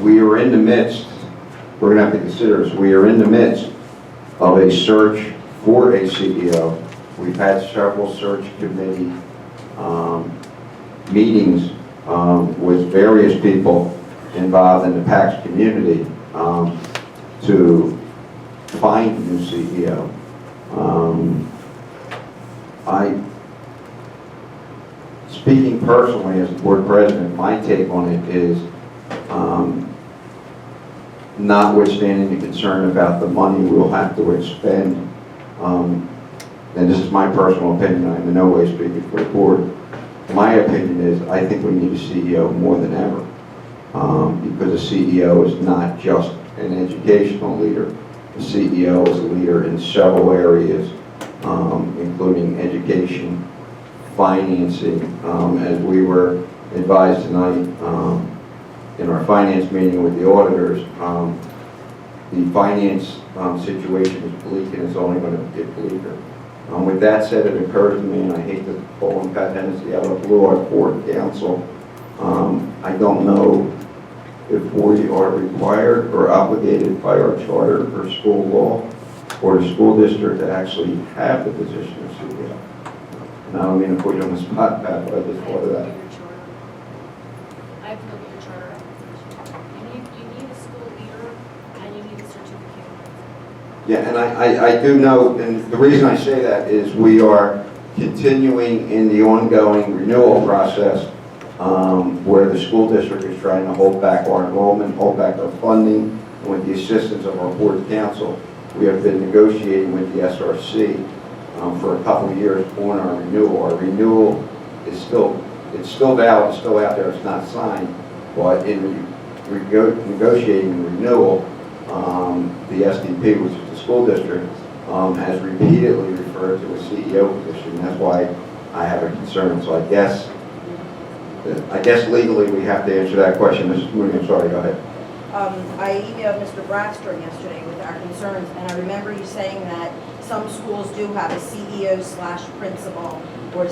We are in the midst, we're going to have to consider this, we are in the midst of a search for a CEO. We've had several search committee meetings with various people involved in the PACS community to find a new CEO. Speaking personally as the board president, my take on it is notwithstanding the concern about the money we'll have to expend, and this is my personal opinion, I'm in no way speaking for the board. My opinion is I think we need a CEO more than ever, because a CEO is not just an educational leader. The CEO is a leader in several areas, including education, financing. As we were advised tonight in our finance meeting with the auditors, the finance situation is bleak and it's only going to get bleaker. With that said, it occurs to me, and I hate to pull on Pat Hennessy out of the blue, our board council, I don't know if we are required or obligated by our charter or school law or the school district to actually have the position of CEO. And I don't mean to put you on the spot, Pat, but I just thought of that. I have to look at your charter. You need a school leader and you need a certificate. Yeah, and I do know, and the reason I say that is we are continuing in the ongoing renewal process where the school district is trying to hold back our enrollment, hold back our funding, and with the assistance of our board council, we have been negotiating with the SRC for a couple of years on our renewal. Our renewal is still valid, it's still out there, it's not signed, but in negotiating the renewal, the SDP, which is the school district, has repeatedly referred to a CEO position. That's why I have a concern. So I guess legally we have to answer that question. Mrs. Mooney, I'm sorry, go ahead. I emailed Mr. Braxton yesterday with our concerns. And I remember you saying that some schools do have a CEO/principal or or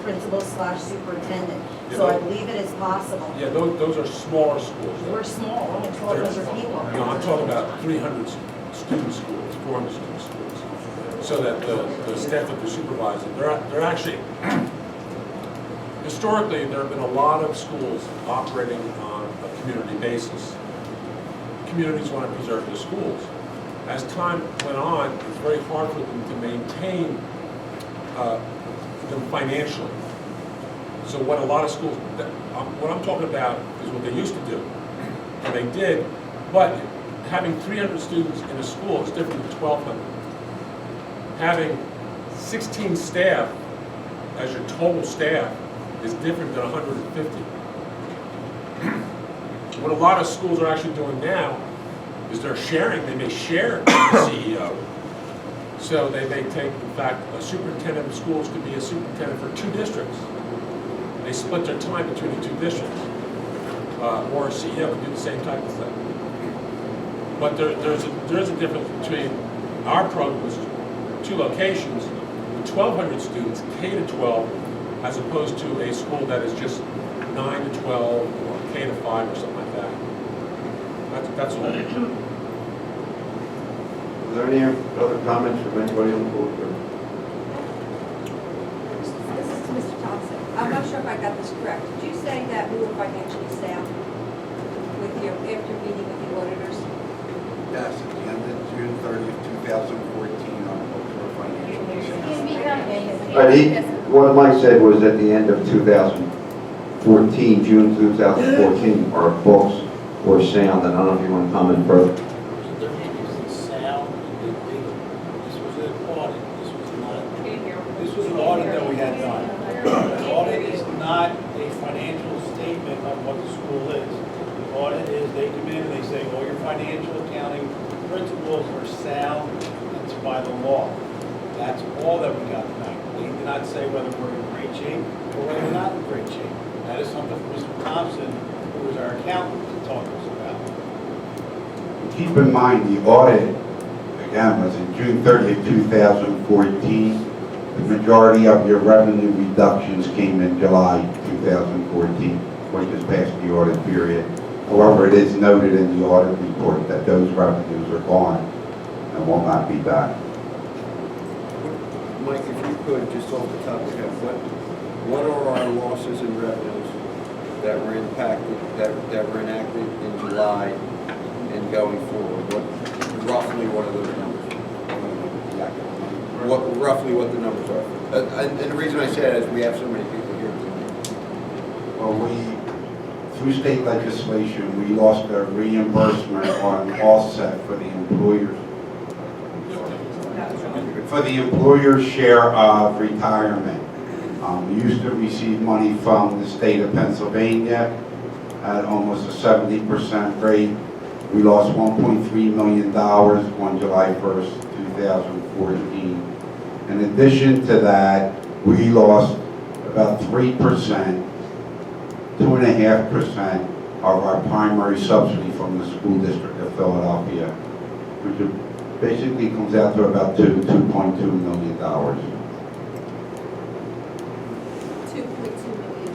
principal/superintendent. So I believe it is possible. Yeah, those are smaller schools. We're small, only 1,200 people. No, I'm talking about 300 student schools, 400 student schools. So that the staff that they're supervising, they're actually, historically, there have been a lot of schools operating on a community basis. Communities want to preserve their schools. As time went on, it's very hard for them to maintain them financially. So what a lot of schools, what I'm talking about is what they used to do, and they did, but having 300 students in a school is different than 1,200. Having 16 staff as your total staff is different than 150. What a lot of schools are actually doing now is they're sharing, they may share the CEO. So they may take, in fact, a superintendent of schools could be a superintendent for 2 districts. They split their time between the 2 districts. Or a CEO can do the same type of thing. But there is a difference between our program, which is 2 locations, with 1,200 students, K to 12, as opposed to a school that is just 9 to 12 or K to 5 or something like that. That's all. Are there any other comments from anybody on the board? This is to Mr. Thompson. I'm not sure if I got this correct. Did you say that we were financially sound after meeting with the auditors? Yes, at the end of June 30th, 2014, our books were financially sound. What Mike said was at the end of 2014, June 2014, our books were sound, and I don't know if you want to comment further. This was an audit that we had done. An audit is not a financial statement of what the school is. The audit is, they come in and they say, all your financial accounting principles are sound, it's by the law. That's all that we got tonight. They did not say whether we're in great shape or whether we're not in great shape. That is something for Mr. Thompson, who is our accountant, to talk to us about. Keep in mind, the audit, again, was in June 30th, 2014. The majority of your revenue reductions came in July 2014, when just past the audit period. However, it is noted in the audit report that those revenues are gone and will not be back. Mike, if you could, just off the top of your head, what are our losses and revenues that were impacted, that were enacted in July and going forward? Roughly, what are those numbers? Roughly what the numbers are. And the reason I say that is we have so many people here tonight. Well, through state legislation, we lost a reimbursement on offset for the employers. For the employer's share of retirement. We used to receive money from the state of Pennsylvania at almost a 70% rate. We lost $1.3 million on July 1st, 2014. In addition to that, we lost about 3%, 2.5% of our primary subsidy from the school district of Philadelphia, which basically comes out to about $2.2 million. 2.2 million,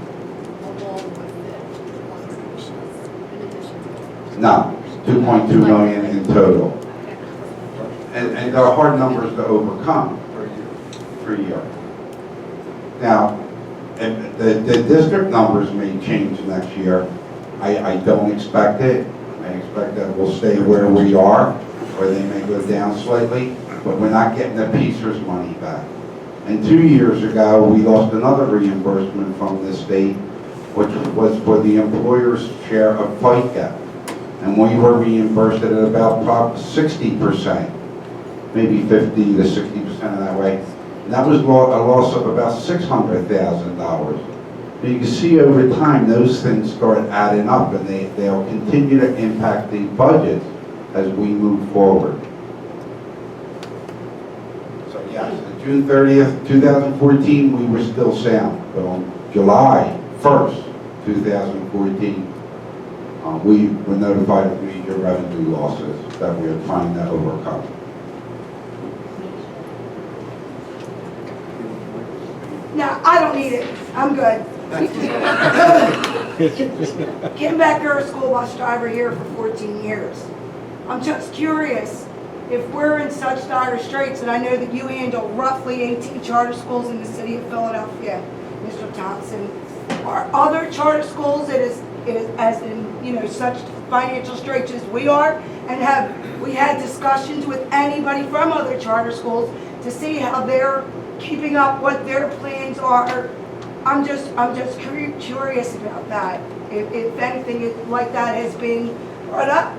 along with the in addition to. No, 2.2 million in total. And they're hard numbers to overcome per year. Now, and the district numbers may change next year. I don't expect it. I expect that we'll stay where we are, or they may go down slightly, but we're not getting the PACERS money back. And 2 years ago, we lost another reimbursement from the state, which was for the employer's share of FICA. And we were reimbursed at about 60%, maybe 50 to 60% of that way. And that was a loss of about $600,000. So you can see over time, those things start adding up, and they'll continue to impact the budget as we move forward. So yes, on June 30th, 2014, we were still sound, but on July 1st, 2014, We were notified of major revenue losses that we are trying to overcome. No, I don't need it. I'm good. Kim Becker, school bus driver here for 14 years. I'm just curious, if we're in such dire straits, and I know that you handle roughly 18 charter schools in the city of Philadelphia, Mr. Thompson, are other charter schools that is as in, you know, such financial straits as we are? And have we had discussions with anybody from other charter schools to see how they're keeping up, what their plans are? I'm just curious about that. If anything like that has been brought up.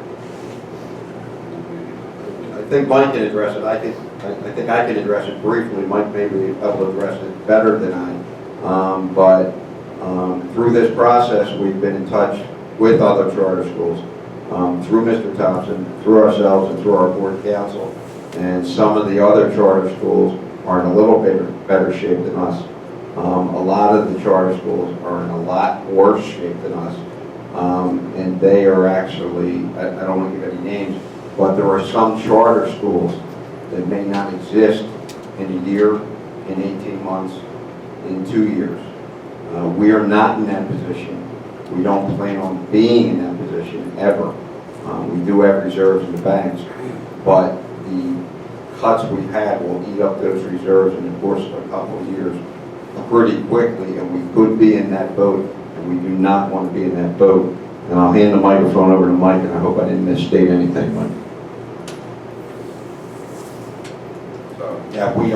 I think Mike can address it. I think I can address it briefly. Mike may be able to address it better than I. But through this process, we've been in touch with other charter schools, through Mr. Thompson, through ourselves, and through our board council. And some of the other charter schools are in a little bit better shape than us. A lot of the charter schools are in a lot worse shape than us. And they are actually, I don't want to give any names, but there are some charter schools that may not exist in a year, in 18 months, in 2 years. We are not in that position. We don't plan on being in that position ever. We do have reserves in the banks, but the cuts we've had will eat up those reserves in the course of a couple of years pretty quickly, and we could be in that boat, and we do not want to be in that boat. And I'll hand the microphone over to Mike, and I hope I didn't misstate anything, Mike. Yeah, we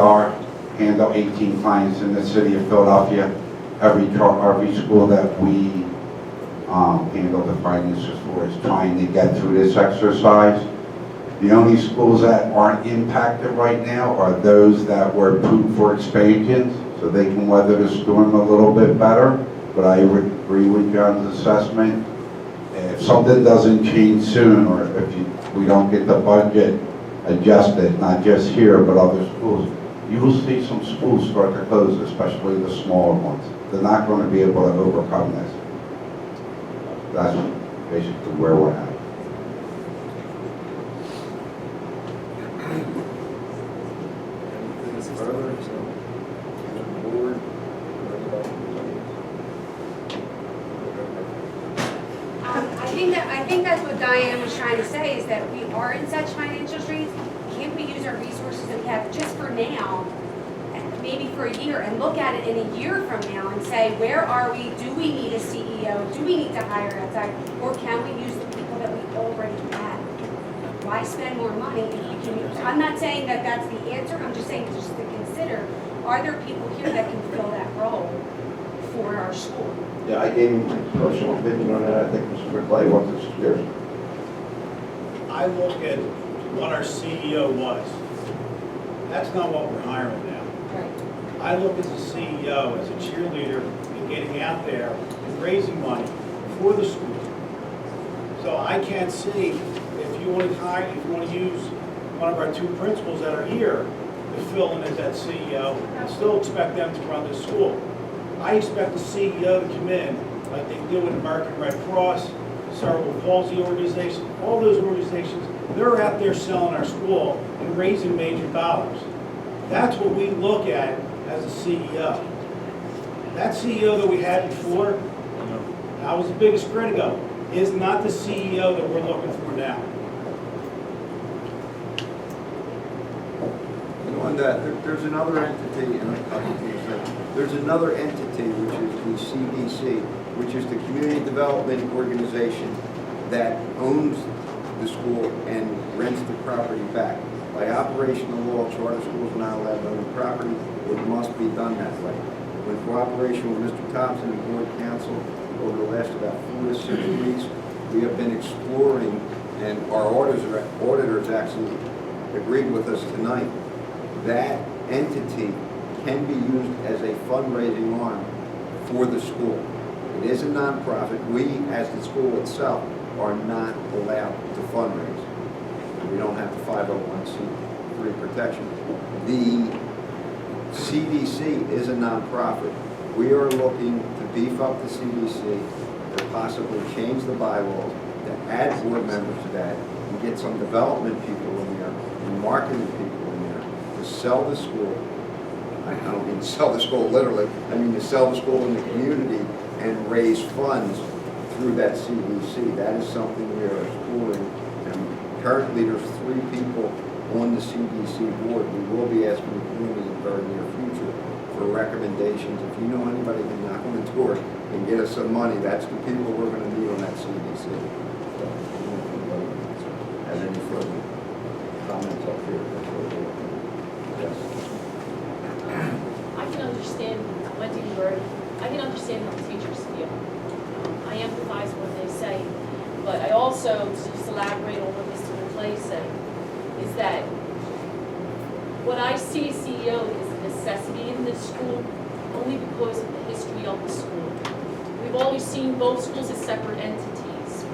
handle 18 clients in the city of Philadelphia. Every school that we handle the finances for is trying to get through this exercise. The only schools that aren't impacted right now are those that were approved for expansions, so they can weather the storm a little bit better. But I would agree with John's assessment. If something doesn't change soon, or if we don't get the budget adjusted, not just here, but other schools, you will see some schools start to close, especially the smaller ones. They're not going to be able to overcome this. That's basically where we're at. Anything further? So, the board, I think that's what Diane was trying to say, is that we are in such financial straits. Can't we use our resources that we have just for now, and maybe for a year, and look at it in a year from now and say, where are we? Do we need a CEO? Do we need to hire outside? Or can we use the people that we already have? Why spend more money if we can use? I'm not saying that that's the answer. I'm just saying just to consider, are there people here that can fill that role for our school? Yeah, I gave you my personal opinion on that. I think Mr. McClay wants to share. I look at what our CEO was. That's not what we're hiring now. Right. I look as a CEO, as a cheerleader, and getting out there and raising money for the school. So I can't see if you want to hire, if you want to use one of our two principals that are here to fill in as that CEO, and still expect them to run the school. I expect the CEO to come in like they do with American Red Cross, Cerebral Palsy Organization, all those organizations. They're out there selling our school and raising major dollars. That's what we look at as a CEO. That CEO that we had before, I was the biggest critic of, is not the CEO that we're looking for now. and on that, there's another entity, and I'll continue to say, there's another entity, which is the CDC, which is the Community Development Organization that owns the school and rents the property back. By operational law, charter schools are not allowed to own property. It must be done that way. In cooperation with Mr. Thompson and Board Council, over the last about 4 to 6 weeks, we have been exploring, and our auditors actually agreed with us tonight, that entity can be used as a fundraising arm for the school. It is a nonprofit. We, as the school itself, are not allowed to fundraise. We don't have the 501c3 protection. The CDC is a nonprofit. We are looking to beef up the CDC. They're possibly change the bylaws to add board members to that and get some development people in there and marketing people in there to sell the school. I don't mean to sell the school literally, I mean to sell the school in the community and raise funds through that CDC. That is something we are exploring. And currently there's 3 people on the CDC board. We will be asking the community in the very near future for recommendations. If you know anybody who can knock on the door and get us some money, that's the people we're going to need on that CDC. So, I don't know if anybody has any further comments up here. Yes. I can understand, Wendy Bird, I can understand how the teachers feel. I empathize when they say, but I also, to just elaborate on what Mr. McClay said, is that what I see as CEO is a necessity in this school only because of the history of the school. We've always seen both schools as separate entities.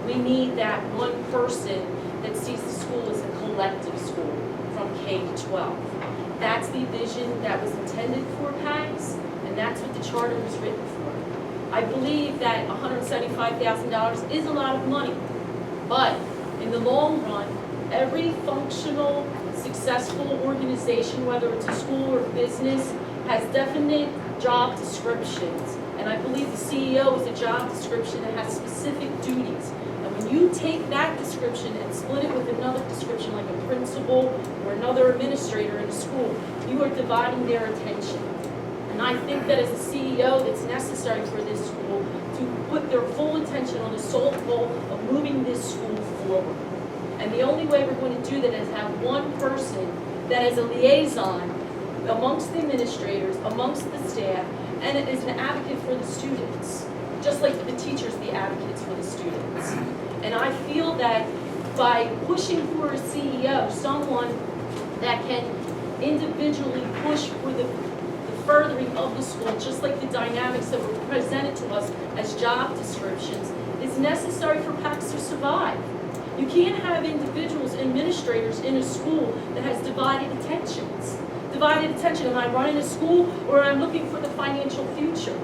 We need that one person that sees the school as a collective school from K to 12. That's the vision that was intended for PAGS, and that's what the charter was written for. I believe that $175,000 is a lot of money, but in the long run, every functional, successful organization, whether it's a school or a business, has definite job descriptions. And I believe the CEO is a job description that has specific duties. And when you take that description and split it with another description, like a principal or another administrator in a school, you are dividing their attention. And I think that as a CEO, it's necessary for this school to put their full attention on the sole goal of moving this school forward. And the only way we're going to do that is have one person that is a liaison amongst the administrators, amongst the staff, and it is an advocate for the students, just like the teachers, the advocates for the students. And I feel that by pushing for a CEO, someone that can individually push for the furthering of the school, just like the dynamics that were presented to us as job descriptions, is necessary for PACS to survive. You can't have individuals, administrators in a school that has divided attentions. Divided attention, am I running a school or I'm looking for the financial future?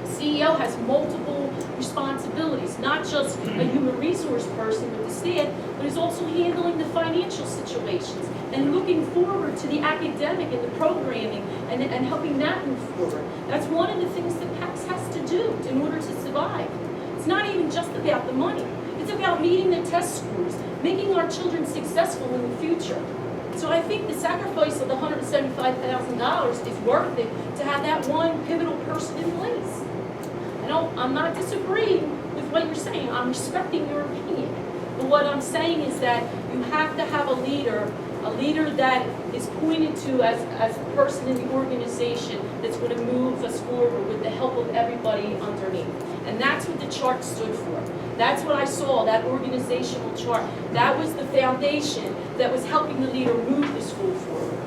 CEO has multiple responsibilities, not just a human resource person with the staff, but is also handling the financial situations and looking forward to the academic and the programming and helping that move forward. That's one of the things that PACS has to do in order to survive. It's not even just about the money. It's about meeting the test scores, making our children successful in the future. So I think the sacrifice of the $175,000 is worth it to have that one pivotal person in place. I'm not disagreeing with what you're saying. I'm respecting your opinion. But what I'm saying is that you have to have a leader that is pointed to as a person in the organization that's going to move us forward with the help of everybody underneath. And that's what the chart stood for. That's what I saw, that organizational chart. That was the foundation that was helping the leader move the school forward.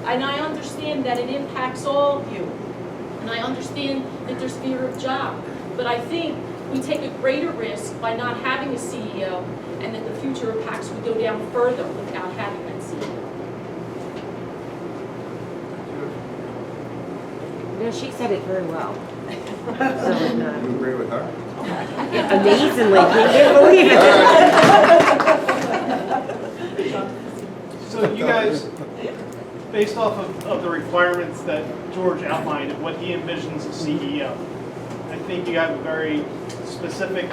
And I understand that it impacts all of you. And I understand that there's fear of job. But I think we take a greater risk by not having a CEO, and that the future of PACS would go down further without having that CEO. No, she said it very well. You agree with her? Amazingly, can you believe it? So you guys, based off of the requirements that George outlined of what he envisions a CEO, I think you have a very specific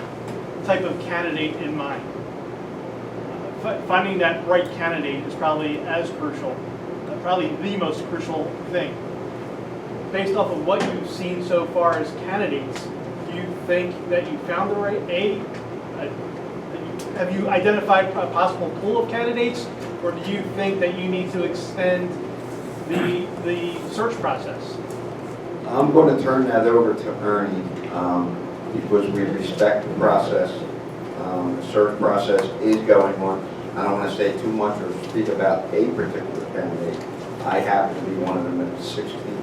type of candidate in mind. Finding that right candidate is probably as crucial, probably the most crucial thing. Based off of what you've seen so far as candidates, do you think that you found the right have you identified a possible pool of candidates, or do you think that you need to extend the search process? I'm going to turn that over to Ernie because we respect the process. The search process is going on. I don't want to say too much or speak about a particular candidate. I happen to be one of them at 16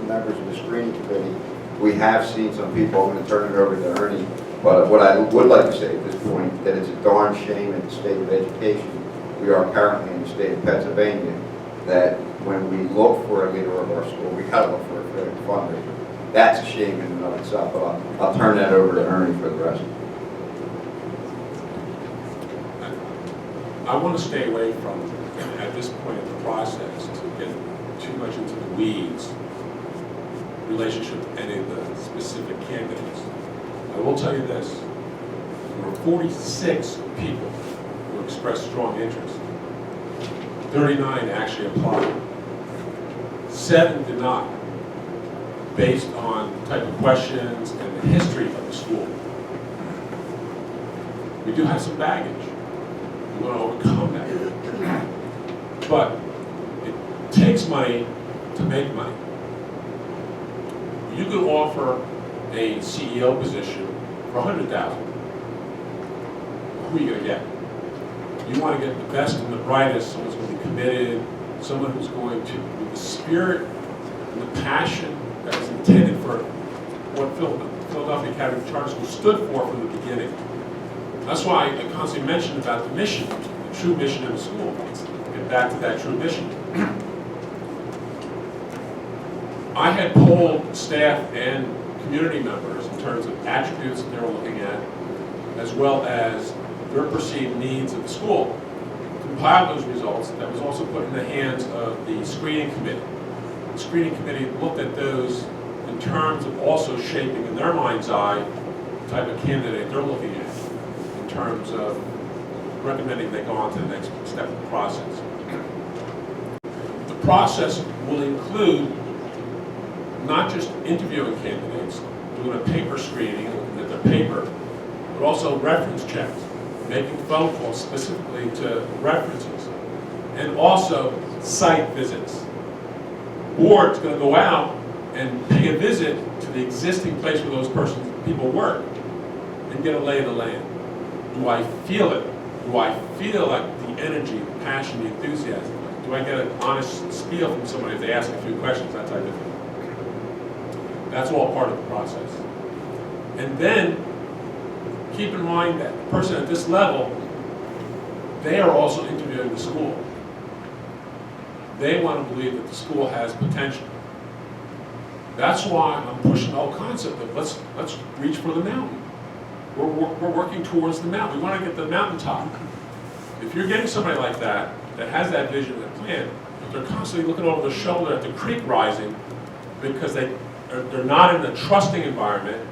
members of the screening committee. We have seen some people. I'm going to turn it over to Ernie. But what I would like to say at this point, that it's a darn shame in the state of education, we are currently in the state of Pennsylvania, that when we look for a leader of our school, we got to look for a fundraiser. that's a shame in and of itself, but I'll turn that over to Ernie for the rest. I want to stay away from, at this point in the process, to get too much into the weeds relationship to any of the specific candidates. I will tell you this, there were 46 people who expressed strong interest. 39 actually applied. 7 did not, based on the type of questions and the history of the school. We do have some baggage. We want to overcome that. But it takes money to make money. You could offer a CEO position for $100,000. Who are you going to get? You want to get the best and the brightest, someone who's going to be committed, someone who's going to, with the spirit and the passion that was intended for what Philadelphia Academy Charter School stood for from the beginning. That's why I constantly mentioned about the mission, the true mission of the school. Let's get back to that true mission. I had polled staff and community members in terms of attributes that they were looking at, as well as their perceived needs of the school. Compiled those results, that was also put in the hands of the screening committee. The screening committee looked at those in terms of also shaping in their mind's eye the type of candidate they're looking at, in terms of recommending they go on to the next step of the process. The process will include not just interviewing candidates, doing a paper screening, looking at their paper, but also reference checks, making phone calls specifically to references, and also site visits. Board's going to go out and pay a visit to the existing place where those people work and get a lay of the land. Do I feel it? Do I feel like the energy, the passion, the enthusiasm? Do I get an honest spiel from somebody if they ask a few questions, that type of thing? That's all part of the process. And then, keep in mind that the person at this level, they are also interviewing the school. They want to believe that the school has potential. That's why I'm pushing the whole concept of let's reach for the mountain. We're working towards the mountain. We want to get to the mountaintop. If you're getting somebody like that has that vision, that plan, but they're constantly looking over their shoulder at the creek rising because they're not in a trusting environment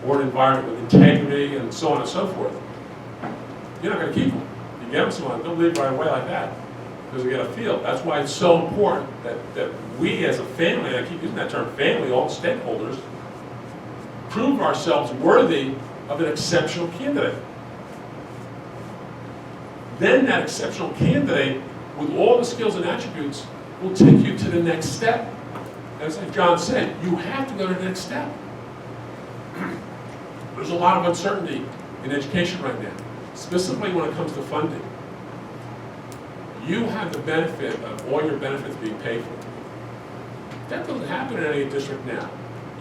or an environment with integrity and so on and so forth, you're not going to keep them. You get them someone, they'll leave right away like that because we get a feel. That's why it's so important that we as a family, and I keep using that term family, all the stakeholders, prove ourselves worthy of an exceptional candidate. Then that exceptional candidate, with all the skills and attributes, will take you to the next step. As like John said, you have to go to the next step. There's a lot of uncertainty in education right now, specifically when it comes to funding. You have the benefit of all your benefits being paid for. That doesn't happen in any district now.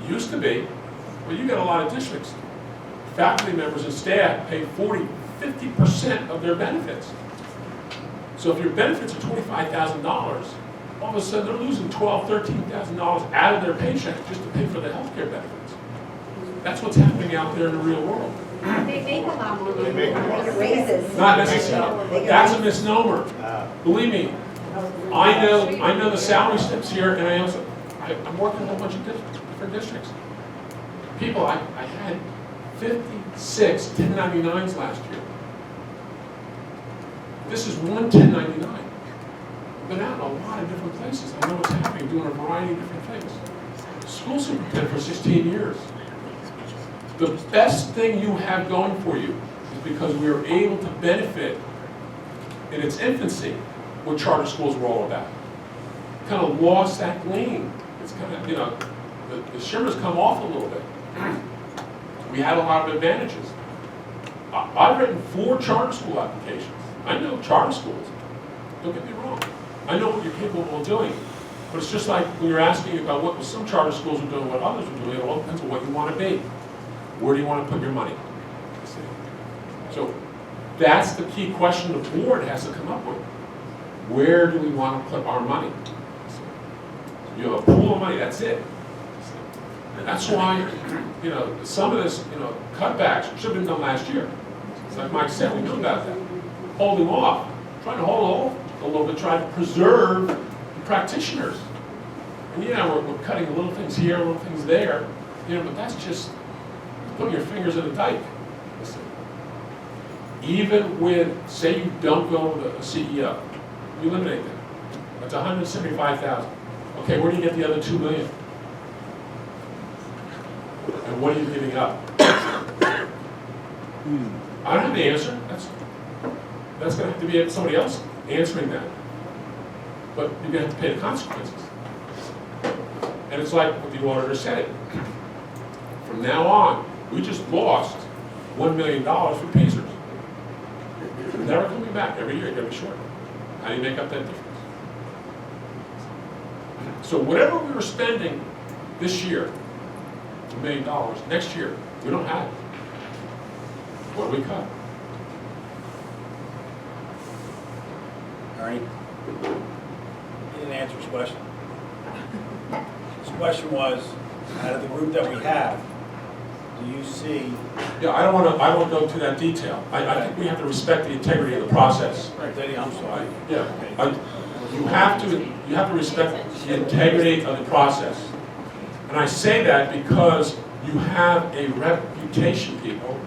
It used to be, but you got a lot of districts. Faculty members and staff pay 40, 50% of their benefits. So if your benefits are $25,000, all of a sudden they're losing $12,000, $13,000 out of their paycheck just to pay for the health care benefits. That's what's happening out there in the real world. They make a lot more money. They get raises. Not necessarily. That's a misnomer. Believe me, I know the salary slips here, and I'm working in a whole bunch of different districts. People, I had 56 1099s last year. This is one 1099. I've been out in a lot of different places. I know what's happening, doing a variety of different things. School superintendent for 16 years. The best thing you have going for you is because we were able to benefit in its infancy what charter schools were all about. Kind of lost that gleam. It's kind of, the shimmer's come off a little bit. We had a lot of advantages. I've written 4 charter school applications. I know charter schools. Don't get me wrong. I know what you're capable of doing. But it's just like when you're asking about what some charter schools are doing, what others are doing, it all depends on what you want to be. Where do you want to put your money? So that's the key question the board has to come up with. Where do we want to put our money? You have a pool of money, that's it. That's why, some of this, cutbacks should have been done last year. It's like Mike said, we knew about that. Holding off, trying to hold off a little bit, trying to preserve the practitioners. And we're cutting little things here, little things there, but that's just putting your fingers in a dike. Listen. Even with, say you don't go with a CEO, you eliminate that. That's $175,000. Okay, where do you get the other $2 million? And what are you giving up? I don't have the answer. That's going to have to be somebody else answering that. But you're going to have to pay the consequences. And it's like what the auditor said. From now on, we just lost $1 million for Pacers. Never coming back. Every year, every short. How do you make up that difference? So whatever we were spending this year, $1 million, next year, we don't have it. What do we cut? Ernie? He didn't answer his question. His question was, out of the group that we have, do you see? Yeah, I don't want to go to that detail. I think we have to respect the integrity of the process. Right, Eddie, I'm sorry. Yeah, you have to respect the integrity of the process. And I say that because you have a reputation, people.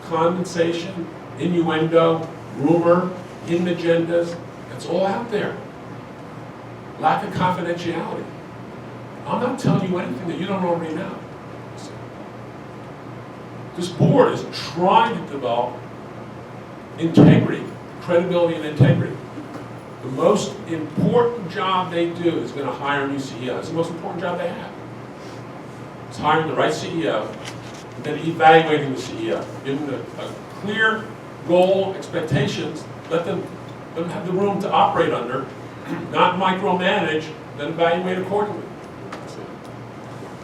Condensation, innuendo, rumor, hidden agendas, it's all out there. Lack of confidentiality. I'm not telling you anything that you don't already know. This board is trying to develop integrity, credibility and integrity. The most important job they do is going to hire a new CEO. It's the most important job they have. It's hiring the right CEO, and then evaluating the CEO. Giving them a clear goal, expectations, let them have the room to operate under, not micromanage, then evaluate accordingly.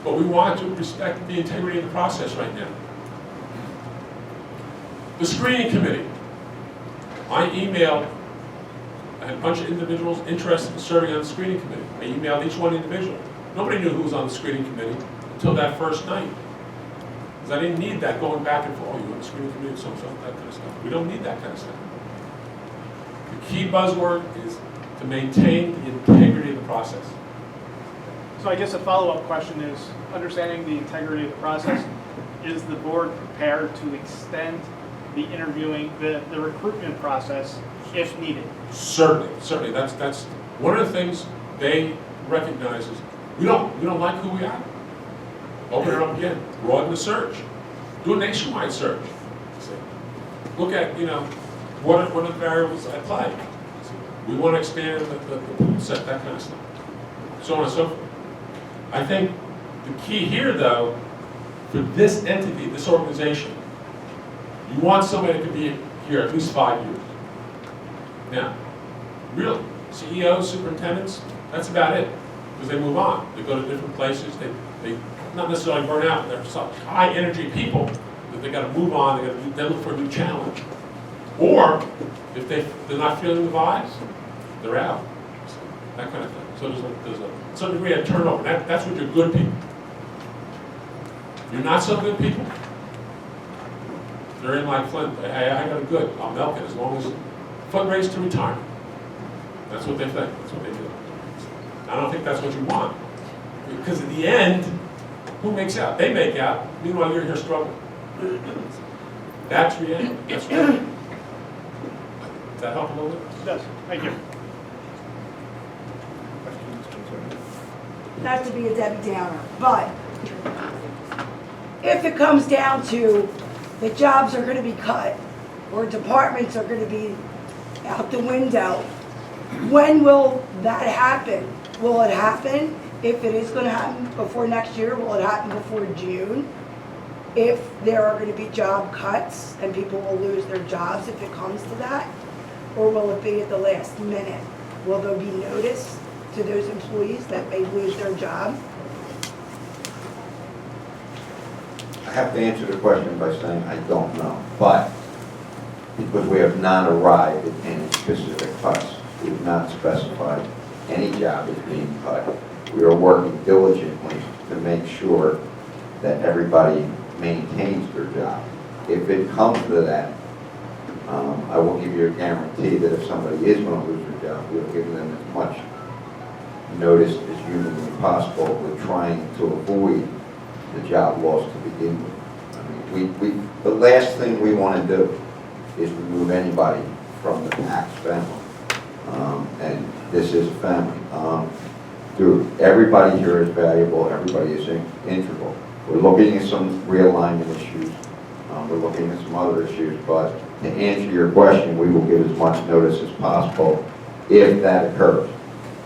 But we want to respect the integrity of the process right now. The screening committee. I emailed a bunch of individuals interested in serving on the screening committee. I emailed each one individually. Nobody knew who was on the screening committee until that first night. Because I didn't need that going back and forth. Oh, you on the screening committee, so that kind of stuff. We don't need that kind of stuff. The key buzzword is to maintain the integrity of the process. So I guess a follow-up question is, understanding the integrity of the process, is the board prepared to extend the interviewing, the recruitment process if needed? Certainly. That's one of the things they recognize is we don't like who we are. Open it up again. Broaden the search. Do a nationwide search. Look at what are the variables at play. We want to expand the pool set, that kind of stuff. So on and so forth. I think the key here, though, for this entity, this organization, you want somebody that could be here at least 5 years. Now, really, CEOs, superintendents, that's about it. Because they move on. They go to different places. They not necessarily burn out. They're such high energy people that they got to move on. They look for a new challenge. Or if they're not feeling the vibes, they're out. That kind of thing. So there's a certain degree of turnover. That's what you're good people. You're not so good people. They're in like Flint. Hey, I got it good. I'll milk it as long as fundraise to retirement. That's what they think. That's what they do. I don't think that's what you want. Because at the end, who makes out? They make out. Meanwhile, you're here struggling. That's reality. That's reality. Does that help a little bit? It does. Thank you. Not to be a Debbie Downer, but if it comes down to the jobs are going to be cut or departments are going to be out the window, when will that happen? Will it happen? If it is going to happen before next year, will it happen before June? If there are going to be job cuts and people will lose their jobs if it comes to that? Or will it be at the last minute? Will there be notice to those employees that may lose their job? I have to answer the question by saying I don't know, but because we have not arrived at any specific cuts, we have not specified any job is being cut. we are working diligently to make sure that everybody maintains their job. If it comes to that, I will give you a guarantee that if somebody is going to lose their job, we'll give them as much notice as humanly possible. We're trying to avoid the job loss to begin with. I mean, the last thing we want to do is remove anybody from the tax family. And this is a family. Dude, everybody here is valuable, everybody is integral. We're looking at some realignment issues, we're looking at some other issues, but to answer your question, we will give as much notice as possible if that occurs.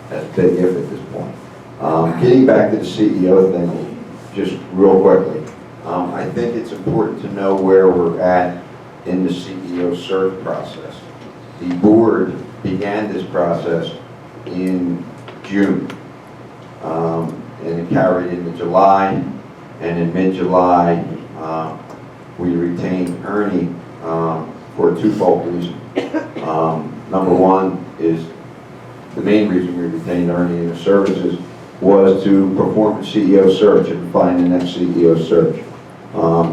That's a big if at this point. Getting back to the CEO thing, just real quickly, I think it's important to know where we're at in the CEO search process. The board began this process in June, and it carried into July, and in mid-July, we retained Ernie for a twofold reason. Number one is the main reason we retained Ernie in the services was to perform a CEO search and find the next CEO search.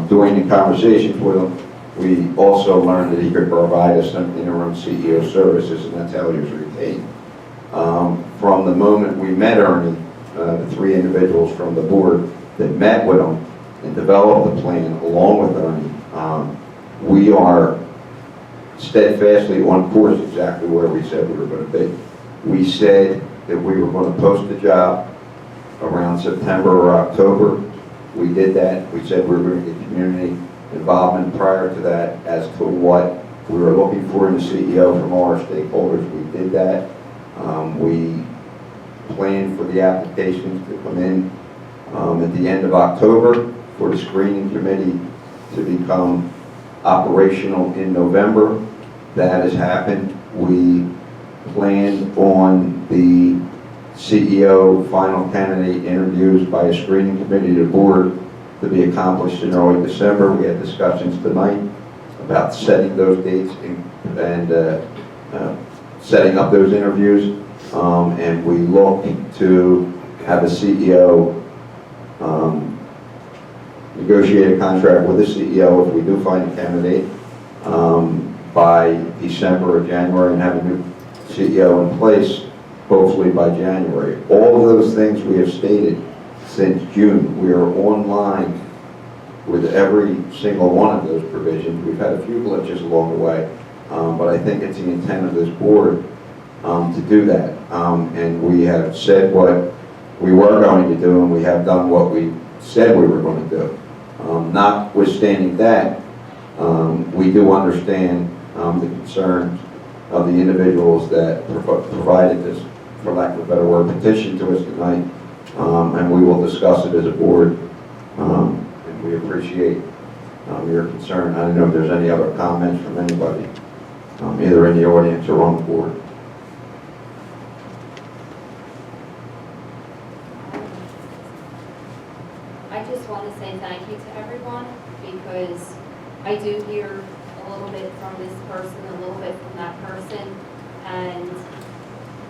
During the conversations with him, we also learned that he could provide us some interim CEO services, and that's how he was retained. From the moment we met Ernie, the three individuals from the board that met with him and developed the plan along with Ernie, we are steadfastly on course exactly where we said we were going to be. We said that we were going to post the job around September or October. We did that. We said we were going to get community involvement prior to that as to what we were looking for in the CEO from all our stakeholders. We did that. We planned for the applications to come in at the end of October for the screening committee to become operational in November. That has happened. We planned on the CEO final candidate interviews by a screening committee to the board to be accomplished in early December. We had discussions tonight about setting those dates and setting up those interviews. And we look to have a CEO negotiate a contract with the CEO if we do find a candidate by December or January and have a new CEO in place hopefully by January. All of those things we have stated since June. We are online with every single one of those provisions. We've had a few glitches along the way, but I think it's the intent of this board to do that. And we have said what we were going to do, and we have done what we said we were going to do. Notwithstanding that, we do understand the concerns of the individuals that provided this, for lack of a better word, petition to us tonight, and we will discuss it as a board, and we appreciate your concern. I don't know if there's any other comments from anybody, either in the audience or on the board. I just want to say thank you to everyone, because I do hear a little bit from this person, a little bit from that person, and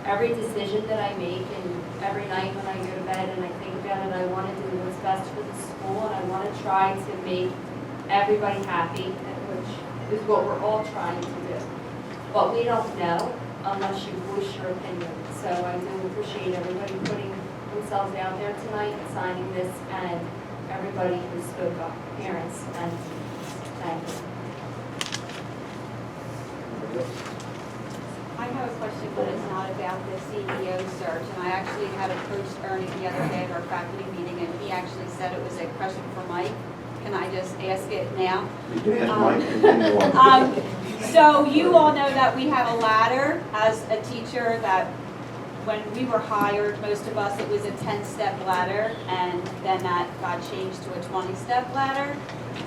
every decision that I make and every night when I go to bed and I think about it, I want to do what's best for the school, and I want to try to make everybody happy, which is what we're all trying to do. But we don't know unless you voice your opinion. So I do appreciate everybody putting themselves out there tonight and signing this, and everybody who spoke up, parents and teachers. Thank you. I have a question, but it's not about the CEO search. And I actually had approached Ernie the other day at our faculty meeting, and he actually said it was a question for Mike. Can I just ask it now? You can ask Mike. Continue on. So you all know that we have a ladder as a teacher that when we were hired, most of us, it was a 10-step ladder, and then that got changed to a 20-step ladder.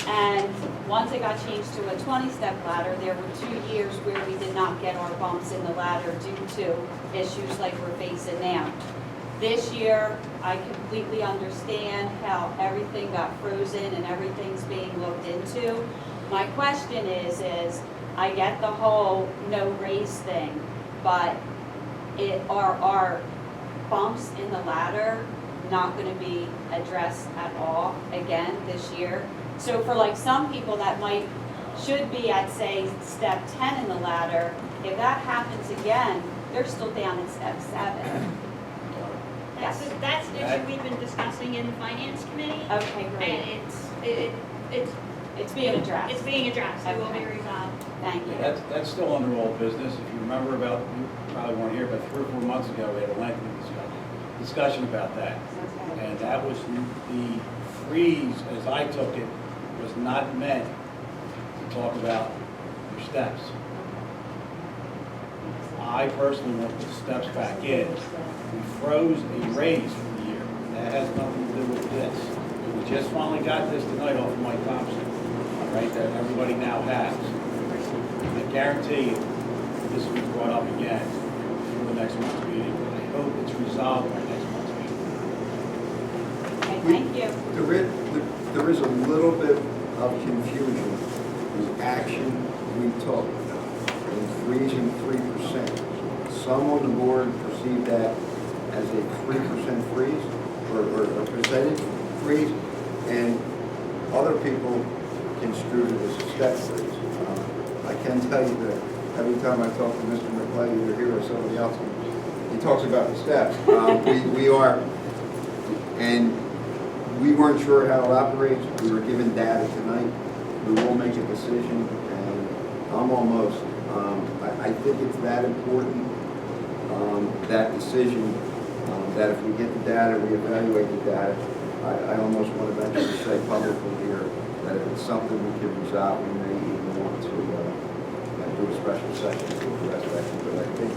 And once it got changed to a 20-step ladder, there were 2 years where we did not get our bumps in the ladder due to issues like we're facing now. This year, I completely understand how everything got frozen and everything's being looked into. My question is I get the whole no raise thing, but our bumps in the ladder not going to be addressed at all again this year. So for like some people that should be at, say, step 10 in the ladder, if that happens again, they're still down at step 7. That's, Yes. that's an issue we've been discussing in the finance committee. Okay, great. And It's being addressed. it's being addressed, it will be Okay. resolved. Thank you. That's still under old business. If you remember about, you probably weren't here, but 3 or 4 months ago, we had a lengthy discussion about that. And that was the freeze, as I took it, was not meant to talk about your steps. I personally want to put steps back in. We froze a raise for the year. That has nothing to do with this. We just finally got this tonight off of Mike Thompson, all right, that everybody now has. I guarantee you, this will be brought up again for the next month's meeting. I hope it's resolved by next month's meeting. Okay, thank you. There is a little bit of confusion. The action we took in freezing 3%. Some on the board perceive that as a 3% freeze or a percentage freeze, and other people construed it as a step freeze. I can tell you that every time I talk to Mr. McClay, either here or somebody else, he talks about the steps. We are, and we weren't sure how it operates. We were given data tonight. We will make a decision, and I'm almost, I think it's that important, that decision, that if we get the data, we evaluate the data, I almost want to venture to say publicly here that if it's something we can resolve, we may even want to do a special session to address that. But I think,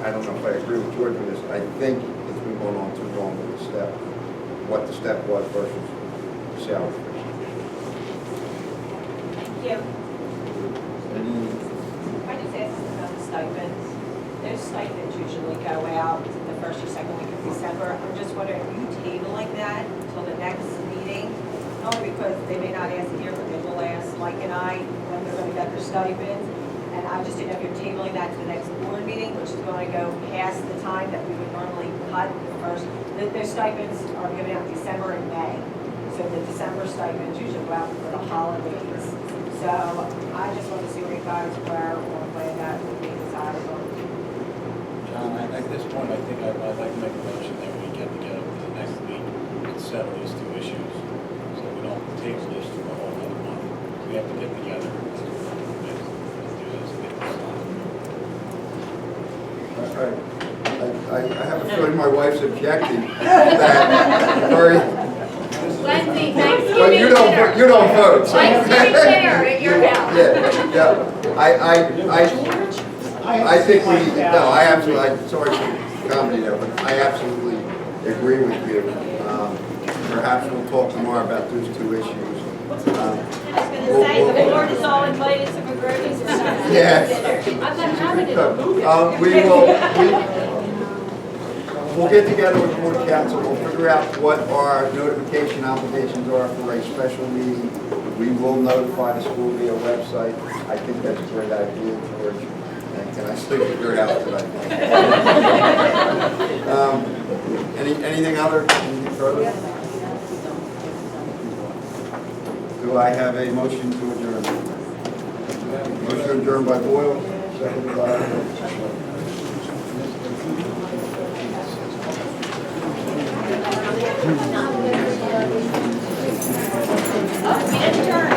I don't know if I agree with George on this, I think it's been going on too long with the step, what the step was versus salary. Thank you. I just asked about the stipends. Those stipends usually go out the first or second week of December. I'm just wondering, are you tabling that until the next meeting? Only because they may not ask it here, but they will ask Mike and I when they're going to get their stipends. And I just didn't know if you're tabling that to the next board meeting, which is going to go past the time that we would normally cut the first. Their stipends are given out December and May. So the December stipends usually go out for the holidays. So I just want to see where you guys were or when that would be decided on. John, at this point, I think I'd like to make a motion that we get together for the next week and settle these 2 issues. So we don't table this for a whole other month. We have to get together and do this and get this done. I have a feeling my wife's objecting that very, Wednesday, but Thanksgiving you dinner. don't vote. So. Thanksgiving dinner at your house. Yeah. I think we, no, I absolutely, sorry for comedy there, but I absolutely agree with you. Perhaps we'll talk tomorrow about those 2 issues. I was going to say, the board is all invited to McGurkey's or something. Yeah. I'm not having it. We'll get together with the board council, we'll figure out what our notification obligations are for a special meeting. We will notify the school via website. I think that's a great idea, George. And can I sleep at your house tonight? Anything other, anything further? Do I have a motion to adjourn? Motion to adjourn by Boyle, seconded by... We adjourn.